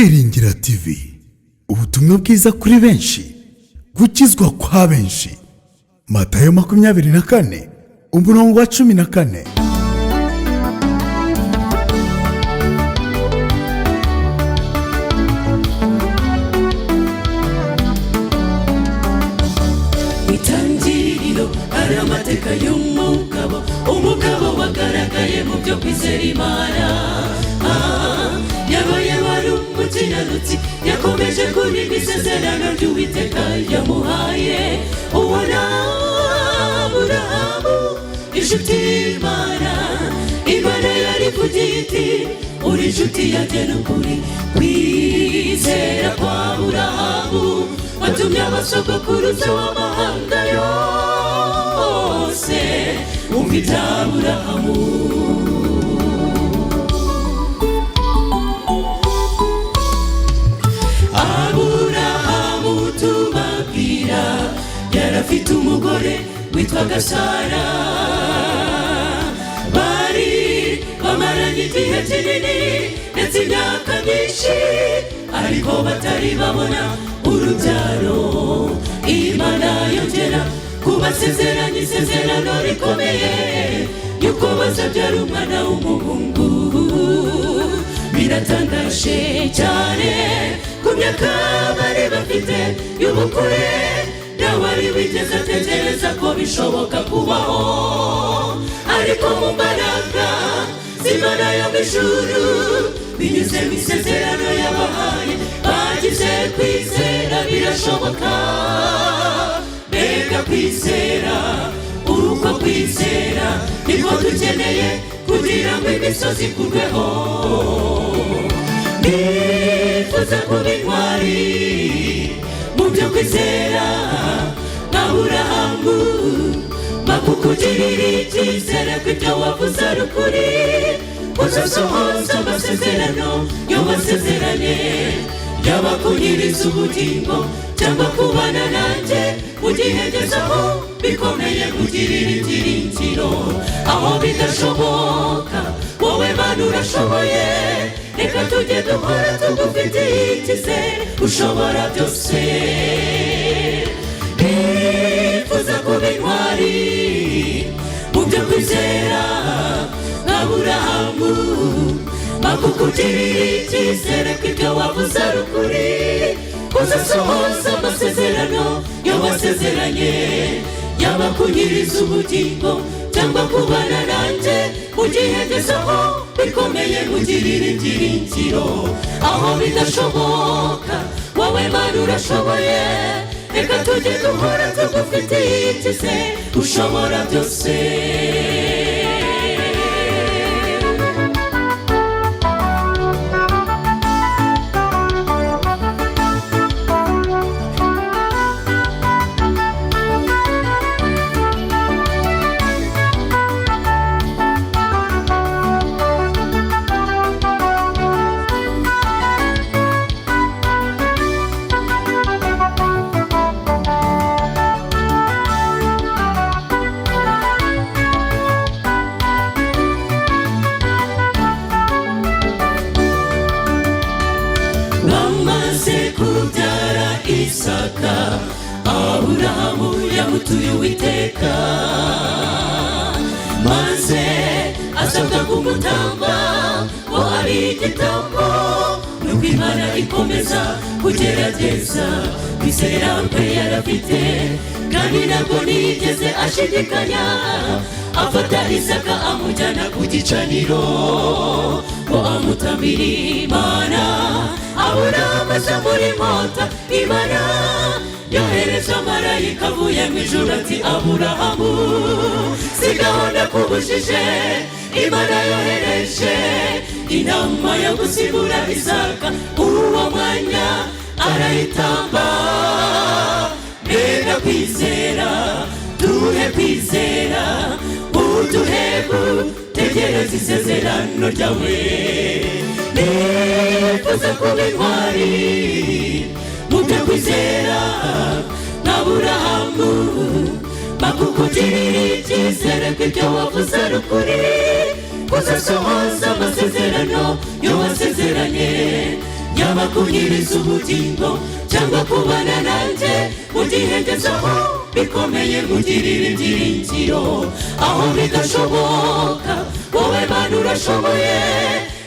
KWRINGIRATV, ubutumwa bwiza kuri benshi, gukizwa kwa benshi. Matayo 24 umurongo wa 14. Itangiriro ari amateka y'umugabo wagaragaye mu byo kwizera Imana. Yabaye wari umukiranutsi, yakomeje kurinda isezerano ry'Uwiteka yamuhaye. Ubona Aburahamu inshuti y'Imana, Imana yari kugira iti uri inshuti yanjye n'ukuri. Kwizera kwa Aburahamu watumye abasogokuruza w'amahanga yose umvita Aburahamu. Aburahamu tubabwira yarafite umugore witwaga Sara. Bari bamaranye igihe kinini ndetse imyaka myinshi, ariko batari babona urubyaro. Imana yongera kubasezeranya isezerano rikomeye yuko bazabyara umwana w'umuhungu. Biratangaje cyane ku myaka bari bafite y'ubukure, ntawari wigeze atekereza ko bishoboka kubaho. Ariko mu mbaraga z'Imana yo mu ijuru, binyuze mu isezerano yabahaye, bagize kwizera birashoboka. Mbega kwizera, uko kwizera niko dukeneye kugira ngo imisozi ikurweho. Nifuza kuba intwari mu byo kwizera nk'Aburahamu, bakukugirira icyizere ko ibyo wavuze ari ukuri. Uzasohoza amasezerano yo wasezeranye, yaba kunyiriza ubugingo cyangwa kubana nanjye mu gihe ngezeho bikomeye kugirira ibyiringiro. Aho bidashoboka wowe Mana urashoboye, reka tujye duhora tugufitiye icyizere, ushobora byose. Nifuza kuba intwari mu byo kwizera nk'Aburahamu, bakukugirira icyizere ko ibyo wavuze ari ukuri. Uzasohoza amasezerano yo wasezeranye, yaba kunyiriza ubugingo cyangwa kubana nanjye mu gihe ngezeho bikomeye kugirira ibyiringiro. Aho bidashoboka wowe Mana urashoboye, reka tujye duhora tugufitiye icyizere, ushobora byose. Isaka, Aburahamu yamutuye Uwiteka, maze asabwa kumutamba ngo ari igitambo. Nuko Imana ikomeza kugerageza kwizera kwe yarafite, kandi ntabwo nigeze ashidikanya. Afata Isaka amujyana ku gicaniro ngo amutambire Imana. Aburahamu aza muri mota, Imana yohereza marayika avuye mu ijuru ati Aburahamu sigaho ndakubujije. Imana yohereje inama yo gusigura Isaka, uwo mwanya arayitamba. Mbega kwizera, duhe kwizera, uduhe gutegereza isezerano ryawe. Nifuza kuba intwari mu byo kwizera nk'Aburahamu, bakukugirira icyizere ko ibyo wavuze ari ukuri. Uzasohoza amasezerano yo wasezeranye, yabakunyiriza ubugingo cyangwa kubana nanjye mu gihe ngezeho bikomeye mugirira ibyiringiro aho bidashoboka wowe Mana urashoboye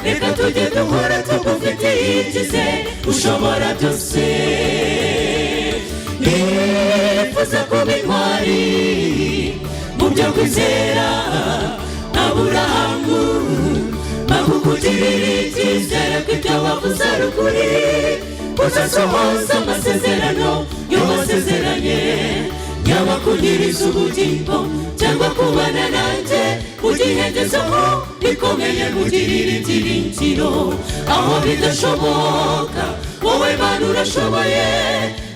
reka tujye duhora tugufitiye ikize ushobora byose nifuza kuba intwari mu byo kwizera Aburahamu bakukugirira icyizere ko ibyo wavuze ari ukuri uzasohoza amasezerano y'uwasezeranye yabakunyiriza ubugingo cyangwa kubana nanjye mu gihe ngezeho bikomeye mugirira ibyiringiro aho bidashoboka wowe Mana urashoboye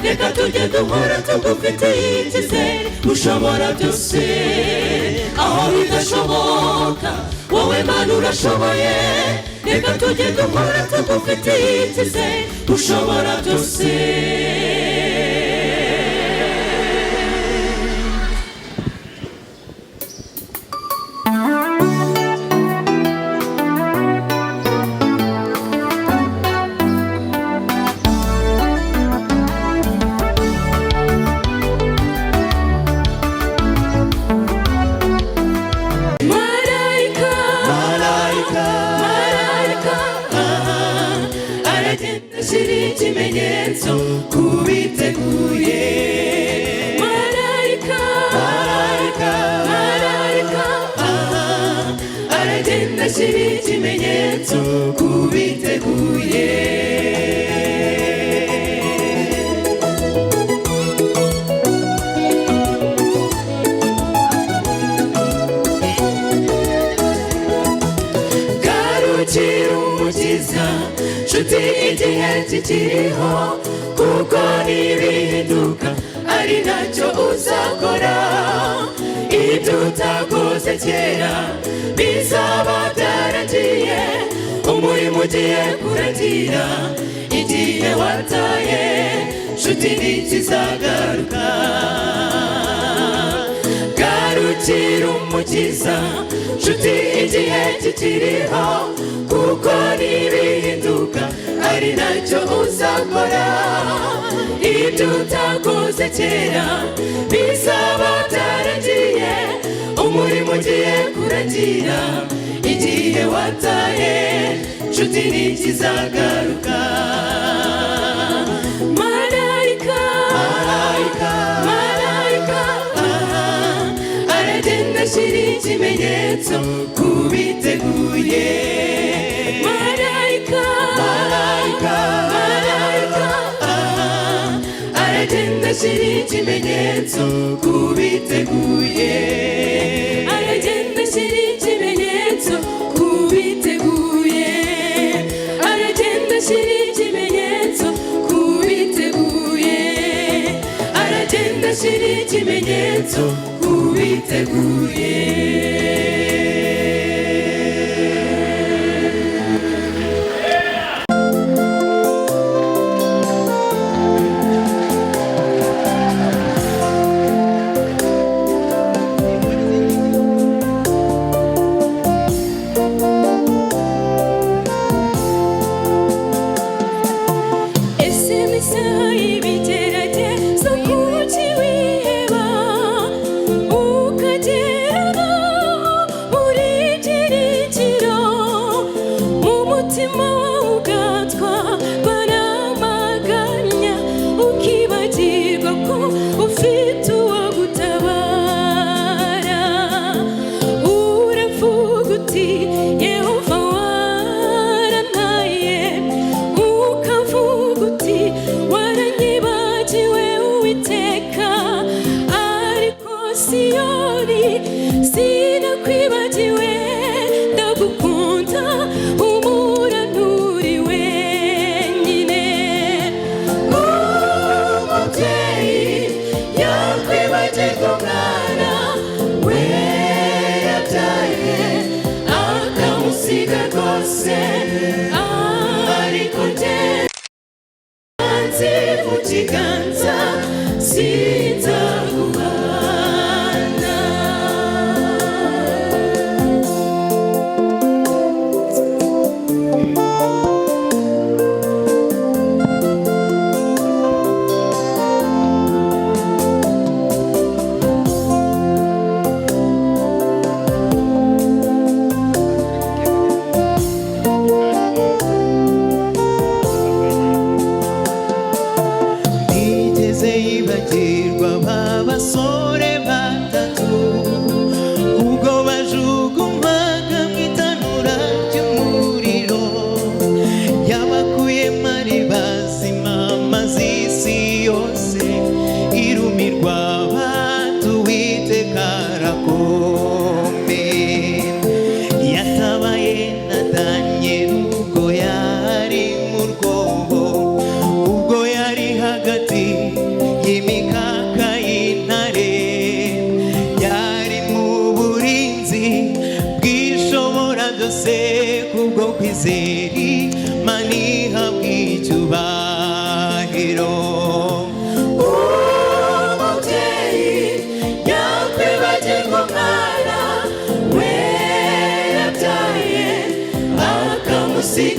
reka tujye duhora tugufitiye icyizere ushobora byose aho bidashoboka wowe Mana urashoboye reka tujye duhora tugufitiye icyizere ushobora byose ikimenyetso kubiteguye Marayika aragenda ashyira ikimenyetso kubiteguye garukira umukiza nshuti igihe kikiriho kuko nibihinduka ari ntacyo uzakora ibyo utakoze kera bizaba byaragiye umurimo ugiye kurangira igihe wataye nshuti ntikizagaruka garukira umukiza nshuti igihe kikiriho kuko nibihinduka ari ntacyo uzakora ibyo utakoze kera bizaba byaragiye umurimo ugiye kurangira igihe wataye nshuti ntikizagaruka Marayika aragenda ashyira ikimenyetso kubiteguye Marayika aragenda ashyira ikimenyetso kubiteguye aragenda ashyira ikimenyetso kubiteguye aragenda ashyira ikimenyetso kubiteguye aragenda ashyira ikimenyetso kubiteguye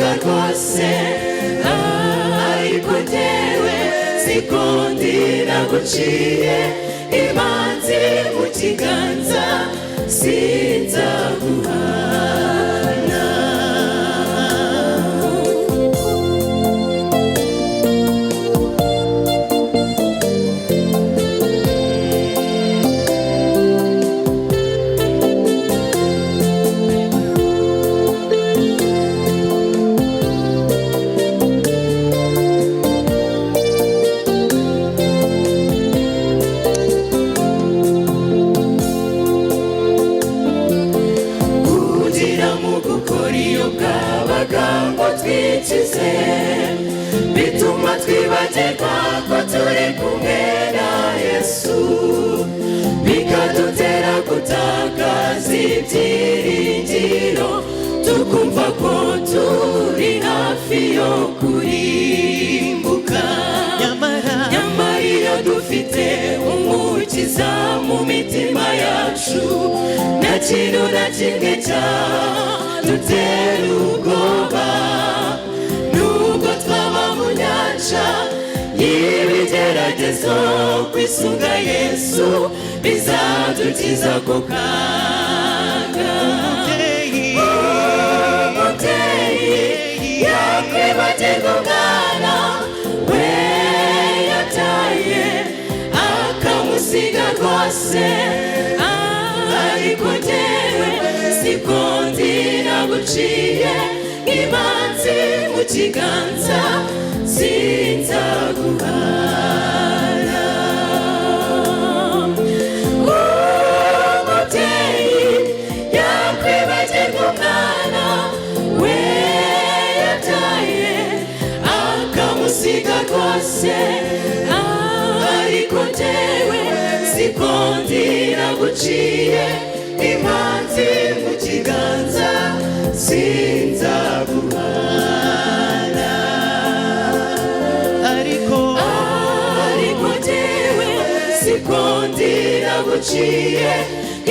akamusiga rwose ariko njyewe sikondira guciye imanzi mu kiganza sinzaguhana bituma twibagirwa ko turi kumwe na Yesu bikadutera gutakaza ibyiringiro tukumva ko turi hafi yo kurimbuka nyamara iyo dufite umukiza mu mitima yacu nta kintu na kimwe cyadutera ubwoba y'ibigeragezo kwisunga Yesu bizadukiza ako kaga umubyeyi yakwibagirwa umwana we yataye akamusiga rwose ariko njyewe sikondira guciye imanzi mu kiganza sinzaguhana umubyeyi yakwibagirwa umwana we yataye akamusiga rwose ariko njyewe sikondira guciye imanzi mu kiganza sinzaguhana sikondira guciye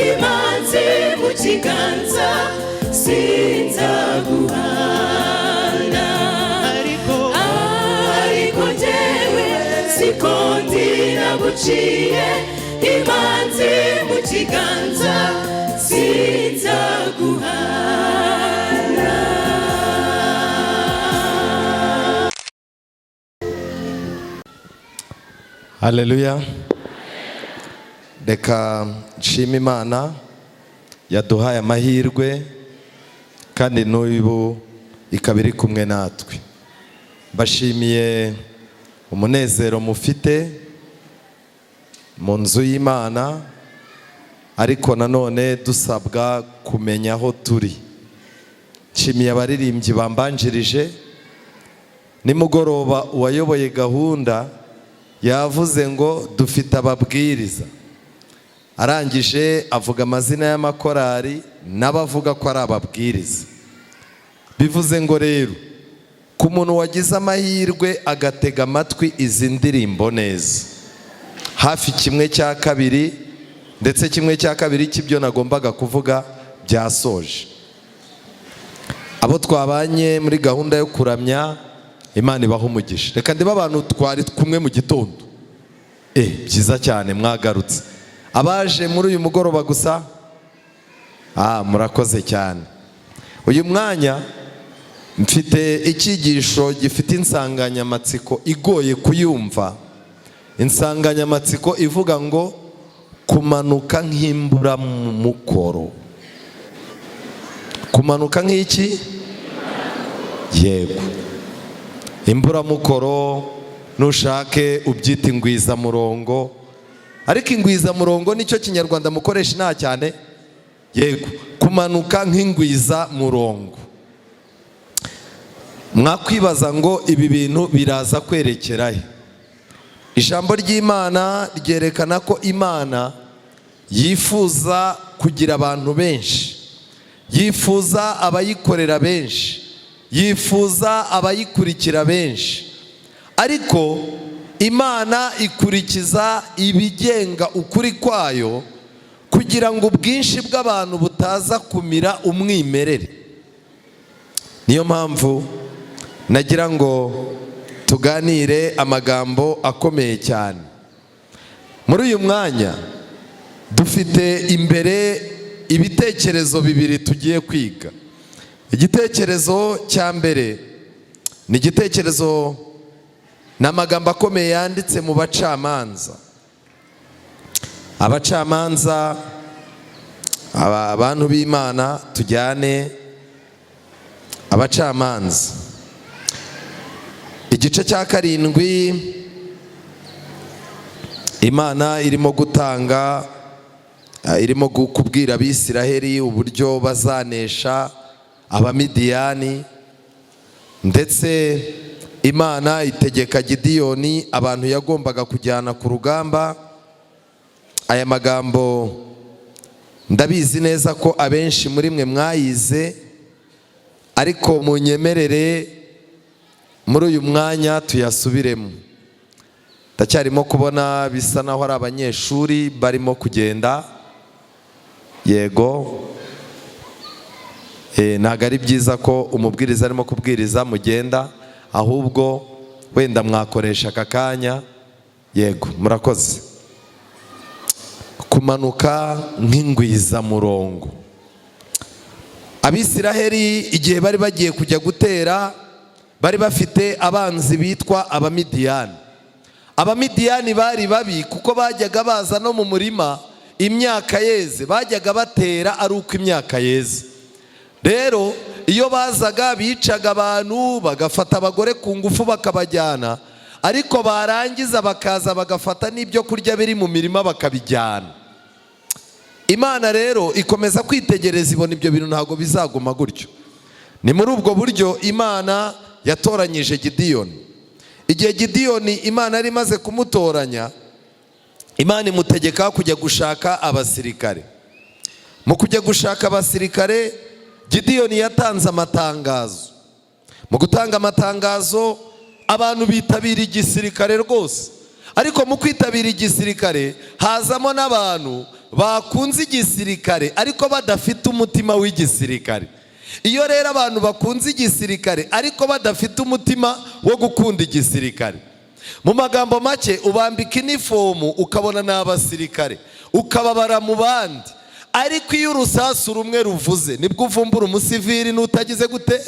imanzi mu kiganza sinzaguhana ariko njyewe sikondira guciye imanzi mu kiganza sinzaguhana. Haleluya. Reka nshima Imana yaduhaye amahirwe kandi n'ubu ikaba iri kumwe natwe. Bashimiye umunezero mufite mu nzu y'Imana, ariko nanone dusabwa kumenya aho turi. Nshimiye abaririmbyi bambanjirije. Nimugoroba uwayoboye gahunda yavuze ngo dufite ababwiriza, arangije avuga amazina y'amakorari n'abavuga ko ari ababwiriza. Bivuze ngo rero ku muntu wagize amahirwe agatega amatwi izi ndirimbo neza, hafi 1/2 ndetse 1/2 cy'ibyo nagombaga kuvuga byasoje. Abo twabanye muri gahunda yo kuramya, Imana ibaha umugisha. Reka ndiba abantu twari kumwe mu gitondo, byiza cyane mwagarutse. Abaje muri uyu mugoroba gusa, murakoze cyane. Uyu mwanya mfite icyigisho gifite insanganyamatsiko igoye kuyumva. Insanganyamatsiko ivuga ngo kumanuka nk'imburamukoro. Kumanuka nk'iki? Yego, imburamukoro nushake ubyita ingwizamurongo, ariko ingwizamurongo nicyo kinyarwanda mukoresha nta cyane. Yego, kumanuka nk'ingwizamurongo. Mwakwibaza ngo ibi bintu biraza kwerekera he? Ijambo ry'Imana ryerekana ko Imana yifuza kugira abantu benshi, yifuza abayikorera benshi, yifuza abayikurikira benshi, ariko Imana ikurikiza ibigenga ukuri kwayo kugira ngo ubwinshi bw'abantu butaza kumira umwimerere. niyo mpamvu nagira ngo tuganire amagambo akomeye cyane. Muri uyu mwanya dufite imbere ibitekerezo bibiri tugiye kwiga. Igitekerezo cya mbere ni igitekerezo n'amagambo akomeye yanditse mu bacamanza. Abacamanza, abantu b'Imana, tujyane abacamanza. Igice cya 7 Imana irimo gutanga, irimo kubwira Abisiraheli uburyo bazanesha Abamidiyani, ndetse Imana itegeka Gideyoni abantu yagombaga kujyana ku rugamba. Aya magambo ndabizi neza ko abenshi muri mwe mwayize, ariko munyemerere muri uyu mwanya tuyasubiremo. Ndacyarimo kubona bisa naho ari abanyeshuri barimo kugenda. Yego, ntabwo ari byiza ko umubwiriza arimo kubwiriza mugenda, ahubwo wenda mwakoresha aka kanya. Yego, murakoze. Kumanuka nk'ingwizamurongo. Abisiraheli igihe bari bagiye kujya gutera, bari bafite abanzi bitwa Abamidiyani. Abamidiyani bari babi kuko bajyaga baza no mu murima imyaka yeze, bajyaga batera ari uko imyaka yeze. Rero iyo bazaga bicaga abantu, bagafata abagore ku ngufu bakabajyana, ariko barangiza bakaza bagafata n'ibyo kurya biri mu mirima bakabijyana. Imana rero ikomeza kwitegereza, ibona ibyo bintu ntabwo bizaguma gutyo. Ni muri ubwo buryo Imana yatoranyije Gideyoni. Igihe Gideyoni Imana yari imaze kumutoranya, Imana imutegeka kujya gushaka abasirikare. Mu kujya gushaka abasirikare, Gideyoni yatanze amatangazo. Mu gutanga amatangazo, abantu bitabira igisirikare rwose. Ariko mu kwitabira igisirikare hazamo n'abantu bakunze igisirikare ariko badafite umutima w'igisirikare. Iyo rero abantu bakunze igisirikare ariko badafite umutima wo gukunda igisirikare, mu magambo make ubambika inifomu ukabona n'abasirikare ukababara mu bandi, ariko iyo urusasu rumwe ruvuze nibwo uvumbura umusivili n'utagize gute.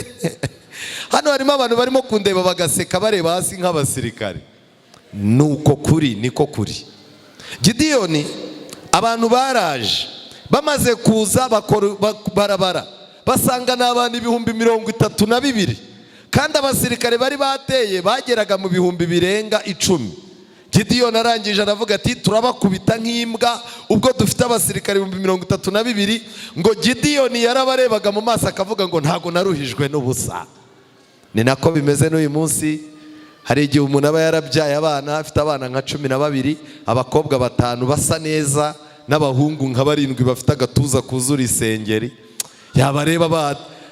Hano harimo abantu barimo kundeba bagaseka bareba hasi nk'abasirikare. Nuko kuri, niko kuri. Gideyoni abantu baraje, bamaze kuza barabara, basanga n'abantu 32,000, kandi abasirikare bari bateye bageraga mu 1000 birenga 10. Gideyoni arangije aravuga ati turabakubita nk'imbwa ubwo dufite abasirikare 32,000. Ngo Gideyoni yarabarebaga mu maso akavuga ngo ntago naruhijwe n'ubusa. Ni nako bimeze n'uyu munsi. Hari igihe umuntu aba yarabyaye abana, afite abana nka 12, abakobwa 5 basa neza n'abahungu nka 7 bafite agatuza kuzura isengeri. Yabareba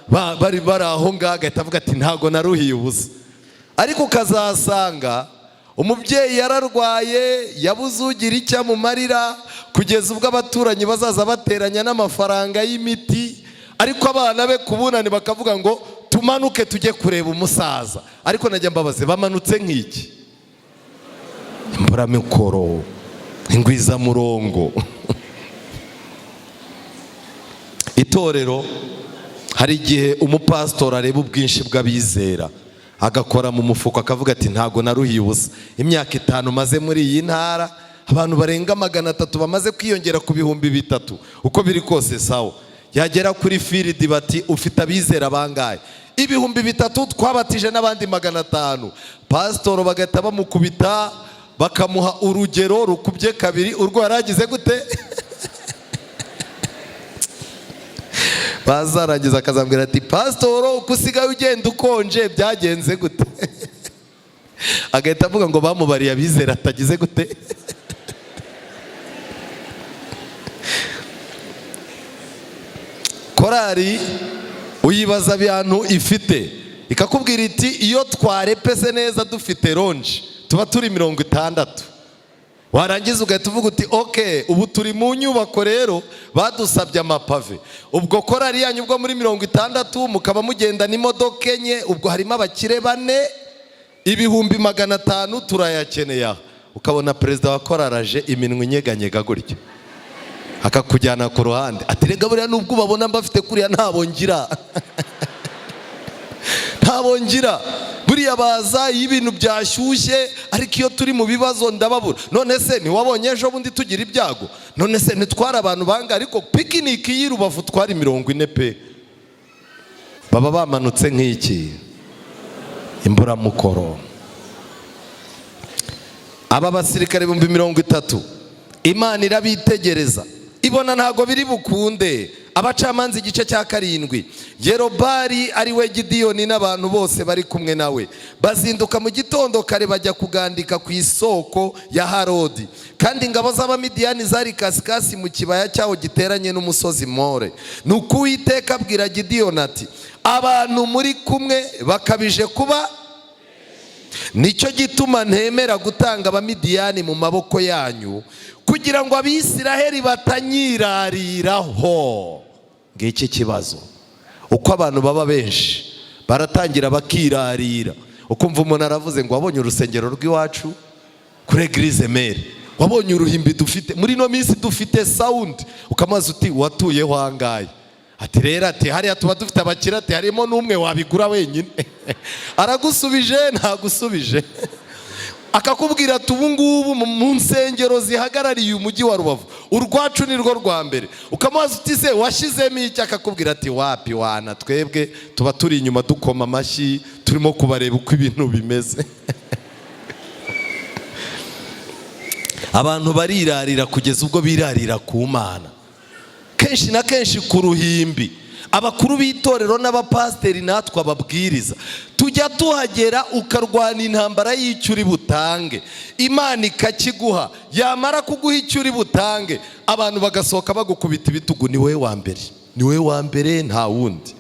bari aho ngaho agahita avuga ati ntago naruhiye ubusa. Ariko ukazasanga umubyeyi yararwaye, yabuze ugira icyo amumarira, kugeza ubwo abaturanyi bazaza bateranya n'amafaranga y'imiti, ariko abana be kubunani bakavuga ngo tumanuke tujye kureba umusaza. Ariko najya mbabaze, bamanutse nk'iki? Imburamikoro, ingwizamurongo. Itorero, hari igihe umupasitori areba ubwinshi bw'abizera agakora mu mufuko akavuga ati ntago naruhiye ubusa. Imyaka 5 maze muri iyi ntara, abantu barenga 300 bamaze kwiyongera ku 3,000. Uko biri kose sawa, yagera kuri field bati ufite abizera bangaye? 3,000 twabatije n'abandi 500. Pasitoro bagahita bamukubita bakamuha urugero rukubye 2 urwo yaragize gute. Bazarangiza akazambwira ati pasitoro uko usigaye ugenda ukonje byagenze gute. Agahita avuga ngo bamubariye abizera atagize gute. Korari uyibaza abantu ifite, ikakubwira iti iyo twarepese neza dufite ronje tuba turi 60. warangiza ugahita uvuga uti okay, ubu turi mu nyubako rero badusabye amapave, ubwo korari yanyu ubwo muri 60 mukaba mugendana imodoka enye, ubwo harimo abakire 4, ibihumbi 500 turayakeneye. Ukabona perezida wa korari aje iminwa inyeganyega gutya akakujyana ku ruhande ati rega buriya nubwo babona mbafite kuriya ntabongira ntabongira buriya baza ibintu byashyushye, ariko iyo turi mu bibazo ndababura. None se ntiwabonye ejo bundi tugira ibyago? None se ntitwara abantu banga, ariko pikiniki y'Irubavu twari 40 pe. Baba bamanutse nk'iki imburamukoro. Aba basirikare 30,000 Imana irabitegereza ibona ntago biri bukunde. Abacamanza igice cya 7, Yerobari ari we Gidiyoni n'abantu bose bari kumwe nawe bazinduka mu gitondo kare bajya kugandika ku isoko ya Harodi, kandi ingabo z'Abamidiyani zari kasikasi mu kibaya cyaho giteranye n'umusozi More. Nuko Uwiteka abwira Gidiyoni ati, abantu muri kumwe bakabije kuba, nicyo gituma ntemera gutanga Abamidiyani mu maboko yanyu, kugira ngo Abisiraheli batanyirariraho. Ngiki kibazo, uko abantu baba benshi baratangira bakirarira. Ukumva umuntu aravuze ngo wabonye urusengero rw'iwacu kuri Eglise mere, wabonye uruhimbi dufite muri no minsi dufite sound, ukamaze uti watuyeho hangaye? Ati rero ati hariya tuba dufite abakira, ati harimo n'umwe wabigura wenyine. Aragusubije ntagusubije akakubwira ati ubu ngubu mu nsengero zihagarariye umujyi wa Rubavu urwacu ni rwo rwa mbere. Ukamaze uti se washizemo iki? Akakubwira ati wapi wana, twebwe tuba turi inyuma dukoma amashyi turimo kubareba uko ibintu bimeze. Abantu barirarira kugeza ubwo birarira ku Mana, kenshi na kenshi ku ruhimbi. Abakuru b'itorero n'abapasiteri natwe ababwiriza tujya tuhagera ukarwana intambara y'icyo uri butange, Imana ikakiguha, yamara kuguha icyo uri butange abantu bagasohoka bagukubita ibitugu, ni wowe wa mbere, ni wowe wa mbere nta wundi.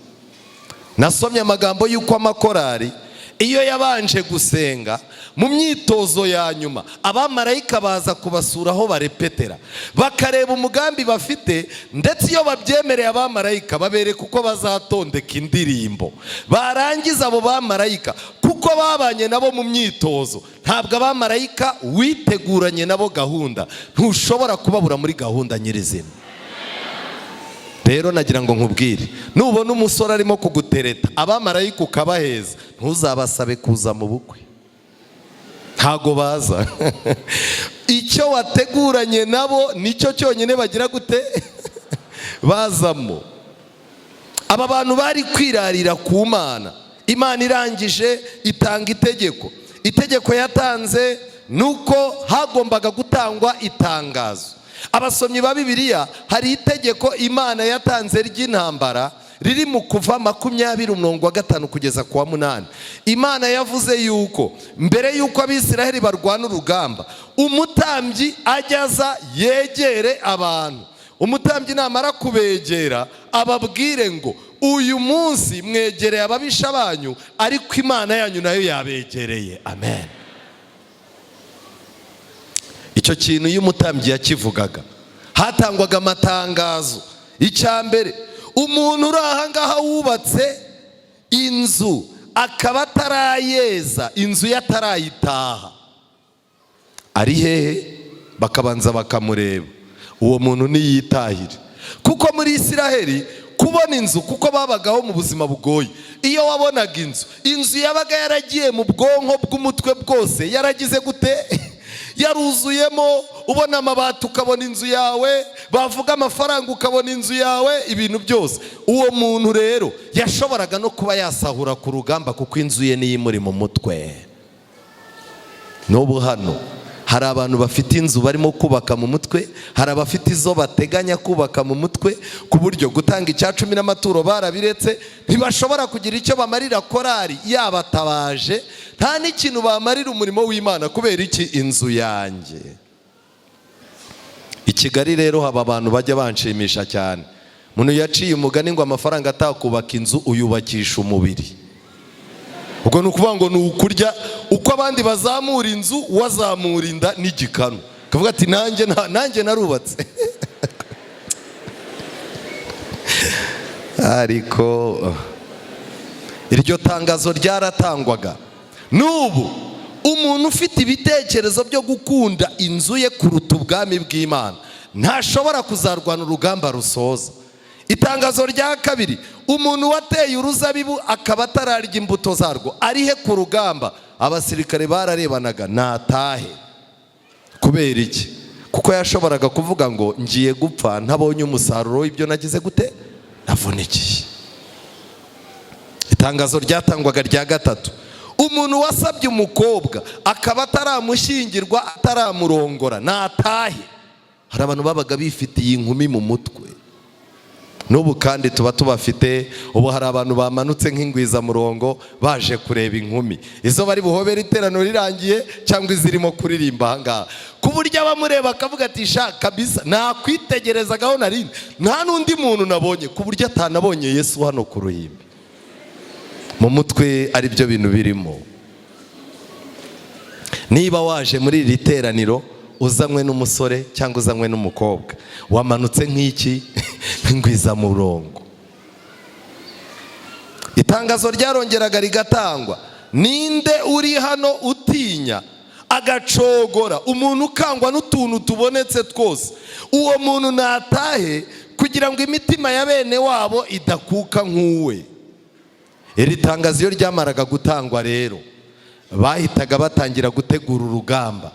Nasomye amagambo y'uko amakorari iyo yabanje gusenga mu myitozo ya nyuma, abamarayika baza kubasura aho barepetera bakareba umugambi bafite, ndetse iyo babyemereye abamarayika babereka uko bazatondeka indirimbo. Barangiza abo bamarayika kuko babanye nabo mu myitozo, ntabwo abamarayika witeguranye nabo gahunda, ntushobora kubabura muri gahunda nyirizina. Rero nagira ngo nkubwire, nubona umusore arimo kugutereta abamarayika ukabaheza, ntuzabasabe kuza mu bukwe, ntago baza. Icyo wateguranye nabo nicyo cyonyine bagira gute bazamo. Aba bantu bari kwirarira ku Mana. Imana irangije itanga itegeko. Itegeko yatanze nuko hagombaga gutangwa itangazo. Abasomyi ba Bibiliya hari itegeko Imana yatanze ry'intambara riri mu Kuva 20:5 kugeza ku 8. Imana yavuze yuko mbere yuko Abisiraheli barwana urugamba, umutambyi ajyaza yegere abantu. Umutambyi namara kubegera ababwire ngo uyu munsi mwegereye ababisha banyu, ariko Imana yanyu nayo yabegereye. Amen. Icyo kintu iyo umutambyi yakivugaga hatangwaga amatangazo. Icyambere, umuntu uri ahangaha wubatse inzu akaba atarayeza, inzu yatarayitaha, ari hehe? Bakabanza bakamureba, uwo muntu niyitahire. Kuko muri Isiraheli kubona inzu, kuko babagaho mu buzima bugoye, iyo wabonaga inzu yabaga yaragiye mu bwonko bw'umutwe bwose, yaragize gute? Yaruzuyemo. Ubona amabati ukabona inzu yawe, bavuga amafaranga ukabona inzu yawe, ibintu byose. Uwo muntu rero yashoboraga no kuba yasahura ku rugamba, kuko inzu ye niyo imuri mu mutwe. N'ubu hano hari abantu bafite inzu barimo kubaka mu mutwe, hari abafite izo bateganya kubaka mu mutwe, ku buryo gutanga icya-10 n'amaturo barabiretse, ntibashobora kugira icyo bamarira korari yabatabaje, nta n'ikintu bamarira umurimo w'Imana. Kubera iki? Inzu yanjye. I Kigali rero haba abantu bajya banshimisha cyane. Umuntu yaciye umugani ngo amafaranga atakubaka inzu uyubakisha umubiri. Ubwo ni ukuvuga ngo ni ukurya uko abandi bazamura inzu, wazamura inda n'igikanu. kavuga ati nanjye narubatse. Ariko iryo tangazo ryaratangwaga. N'ubu umuntu ufite ibitekerezo byo gukunda inzu ye kuruta ubwami bw'Imana ntashobora kuzarwana urugamba rusoza. Itangazo rya kabiri, umuntu wateye uruzabibu akaba atararya imbuto zarwo arihe ku rugamba. Abasirikare bararebanaga, natahe. Kubera iki? Kuko yashoboraga kuvuga ngo ngiye gupfa ntabonye umusaruro w'ibyo nagize gute, navunikiye. Itangazo ryatangwaga rya gatatu, umuntu wasabye umukobwa akaba ataramushyingirwa ataramurongora natahe. Hari abantu babaga bifitiye inkumi mu mutwe. N'ubu kandi tuba tubafite. Ubu hari abantu bamanutse nk'ingwizamurongo baje kureba inkumi, izo bari buhobera iteraniro rirangiye cyangwa izirimo kuririmba ahangaha, ku buryo abamureba akavuga ati sha kabisa nakwitegerezagaho narindi nta n'undi muntu nabonye, ku buryo atanabonye Yesu hano ku ruhimbi. Mu mutwe ari byo bintu birimo. Niba waje muri iri teraniro uzanywe n'umusore cyangwa uzanywe n'umukobwa, wamanutse nk'iki nk'ingwizamurongo. Itangazo ryarongeraga rigatangwa, ninde uri hano utinya agacogora umuntu ukangwa n'utuntu tubonetse twose, uwo muntu natahe kugira ngo imitima ya bene wabo idakuka nk'uwe. Iri tangazo iyo ryamaraga gutangwa rero bahitaga batangira gutegura urugamba.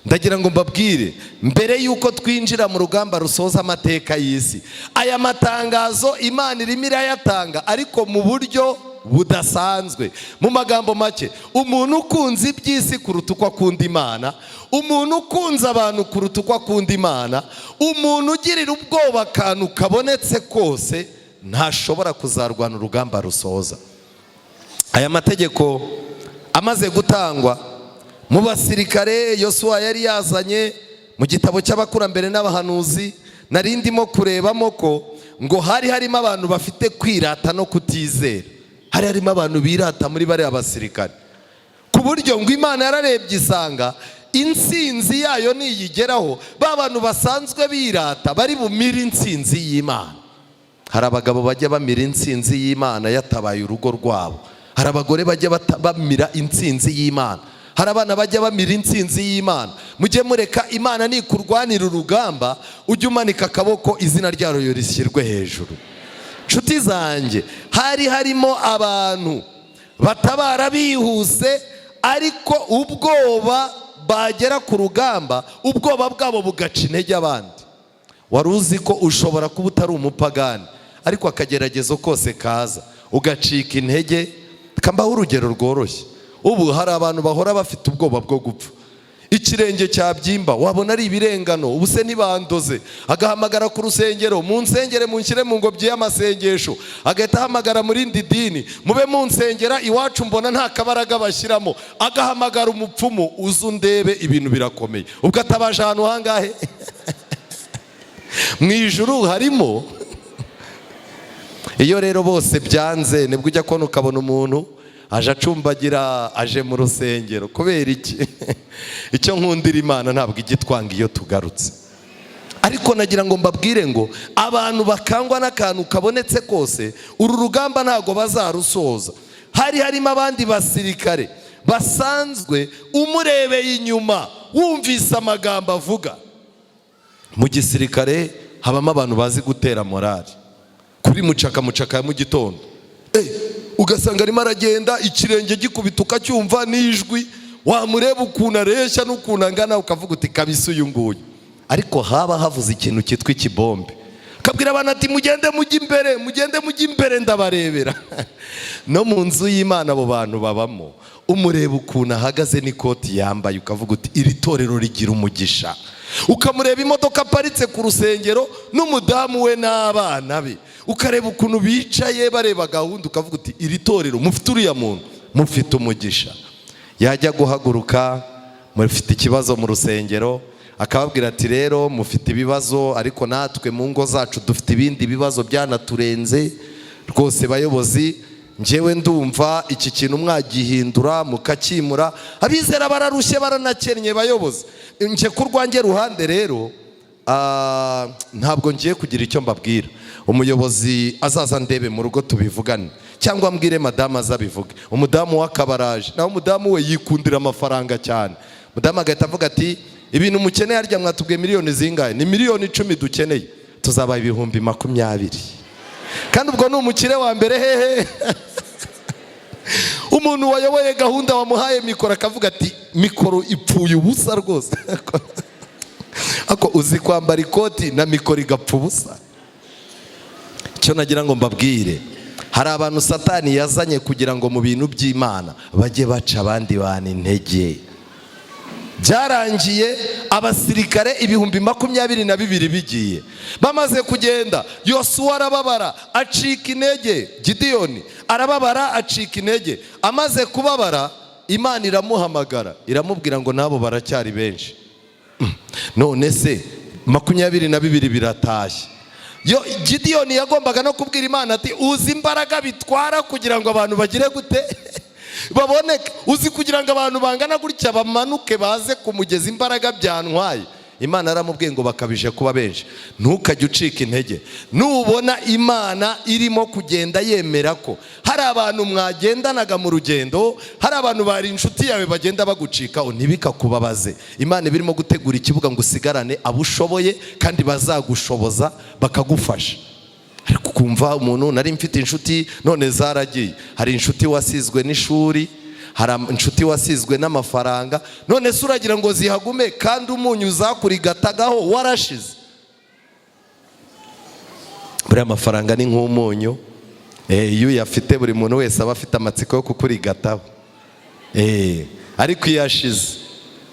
Ndagira ngo mbabwire, mbere yuko twinjira mu rugamba rusoza amateka y'isi, aya matangazo Imana irimo irayatanga ariko mu buryo budasanzwe. Mu magambo make, umuntu ukunze iby'isi kuruta uko akunda Imana, umuntu ukunze abantu kuruta uko akunda Imana, umuntu ugirira ubwoba akantu kabonetse kose ntashobora kuzarwana urugamba rusoza. Aya mategeko amaze gutangwa mu basirikare Yosuwa yari yazanye mu gitabo cy'abakurambere n'abahanuzi, nari ndimo kurebamo ko ngo hari harimo abantu bafite kwirata no kutizera. Hari harimo abantu birata muri bari abasirikare, ku buryo ngo Imana yararebye isanga intsinzi yayo niyigeraho ba bantu basanzwe birata bari bumira intsinzi y'Imana. Hari abagabo bajya bamira intsinzi y'Imana yatabaye urugo rwabo. Hari abagore bajya bamira intsinzi y'Imana. Hari abana bajya bamira intsinzi y'Imana. Mujye mureka Imana nikurwanira urugamba ujye umanika akaboko izina ryayo rishyirwe hejuru. Nshuti zanjye, hari harimo abantu batabara bihuse, ariko ubwoba bagera ku rugamba ubwoba bwabo bugaca intege abandi. Wari uzi ko ushobora kuba utari umupagani ariko akageragezo kose kaza ugacika intege? Kambaho urugero rworoshye. Ubu hari abantu bahora bafite ubwoba bwo gupfa. Ikirenge cyabyimba wabona ari ibirengano, ubu se ntibandoze, agahamagara ku rusengero, mu nsengere munshyire mu ngobyi y'amasengesho, agahita ahamagara mu rindi dini, mube mu nsengera iwacu mbona nta kabaraga bashyiramo, agahamagara umupfumu, uzu ndebe ibintu birakomeye. Ubwo atabaje ahantu hangahe? Mu ijuru harimo. Iyo rero bose byanze nibwo ujya kubona ukabona umuntu aje acumbagira, aje mu rusengero. Kubera iki? Icyo nkundira Imana ntabwo igitwanga iyo tugarutse. Ariko nagira ngo mbabwire ngo abantu bakangwa n'akantu kabonetse kose uru rugamba ntago bazarusoza. Hari harimo abandi basirikare basanzwe, umurebeye inyuma wumvise amagambo avuga. Mu gisirikare habamo abantu bazi gutera morali. Kuri mucaka ya mu gitondo ugasanga arimo aragenda ikirenge gikubita ukacyumva n'ijwi, wamureba ukuntu areshya n'ukuntu angana ukavuga uti kabisa uyu nguyu. Ariko haba havuze ikintu cyitwa ikibombe, kabwira abantu ati mugende mujye imbere ndabarebera. No mu nzu y'Imana abo bantu babamo, umureba ukuntu ahagaze n'ikoti yambaye ukavuga uti iri torero rigira umugisha. Ukamureba imodoka aparitse ku rusengero n'umudamu we n'abana be, ukareba ukuntu bicaye bareba gahunda ukavuga uti iri torero mufite uriya muntu mufite umugisha. Yajya guhaguruka, mufite ikibazo mu rusengero, akababwira ati rero mufite ibibazo ariko natwe mu ngo zacu dufite ibindi bibazo byanaturenze rwose bayobozi, njyewe ndumva iki kintu mwagihindura mukakimura. Abizera bararushye baranakennye bayobozi. Nje ku rwanjye ruhande rero ntabwo ngiye kugira icyo mbabwira. Umuyobozi azaza ndebe mu rugo tubivugane, cyangwa mbwire madamu azabivuge. Umudamu w'akabaraje naho umudamu we yikundira amafaranga cyane. Mudamu agahita avuga ati ibintu mukeneye harya mwatubwiye miliyoni zingahe? Ni miliyoni 10 dukeneye, tuzabaha 20,000. Kandi ubwo ni umukire wa mbere hehe. Umuntu wayoboye gahunda wamuhaye mikoro akavuga ati mikoro ipfuye ubusa rwose. Ako uzi kwambara ikoti na mikoro igapfa ubusa. Cyo nagira ngo mbabwire, hari abantu Satani yazanye kugira ngo mu bintu by'Imana bajye baca abandi bantu intege. Byarangiye abasirikare 22,000 bigiye. Bamaze kugenda, Yosuwa arababara acika intege, Gideyoni arababara acika intege. Amaze kubabara, Imana iramuhamagara iramubwira ngo nabo baracyari benshi. None se 22 biratashye. Gideyoni yagombaga no kubwira Imana ati uzi imbaraga bitwara kugira ngo abantu bagire gute baboneke, uzi kugira ngo abantu bangana gutya bamanuke baze kumugeza imbaraga byantwaye. Imana aramubwiye ngo bakabije kuba benshi. Ntukajye ucika intege. Nubona Imana irimo kugenda yemera ko hari abantu mwagendanaga mu rugendo, hari abantu bari inshuti yawe bagenda bagucikaho, ntibikakubabaze. Imana birimo gutegura ikibuga ngo usigarane abushoboye kandi bazagushoboza bakagufasha. Ariko kumva umuntu nari mfite inshuti none zaragiye. Hari inshuti wasizwe n'ishuri, hari inshuti wasizwe n'amafaranga, none se uragira ngo zihagume kandi umunyu uzakurigatagaho warashize. Buriya amafaranga ni nk'umunyu, iyo uyafite buri muntu wese aba afite amatsiko yo kukurigataho. Ariko iyo yashize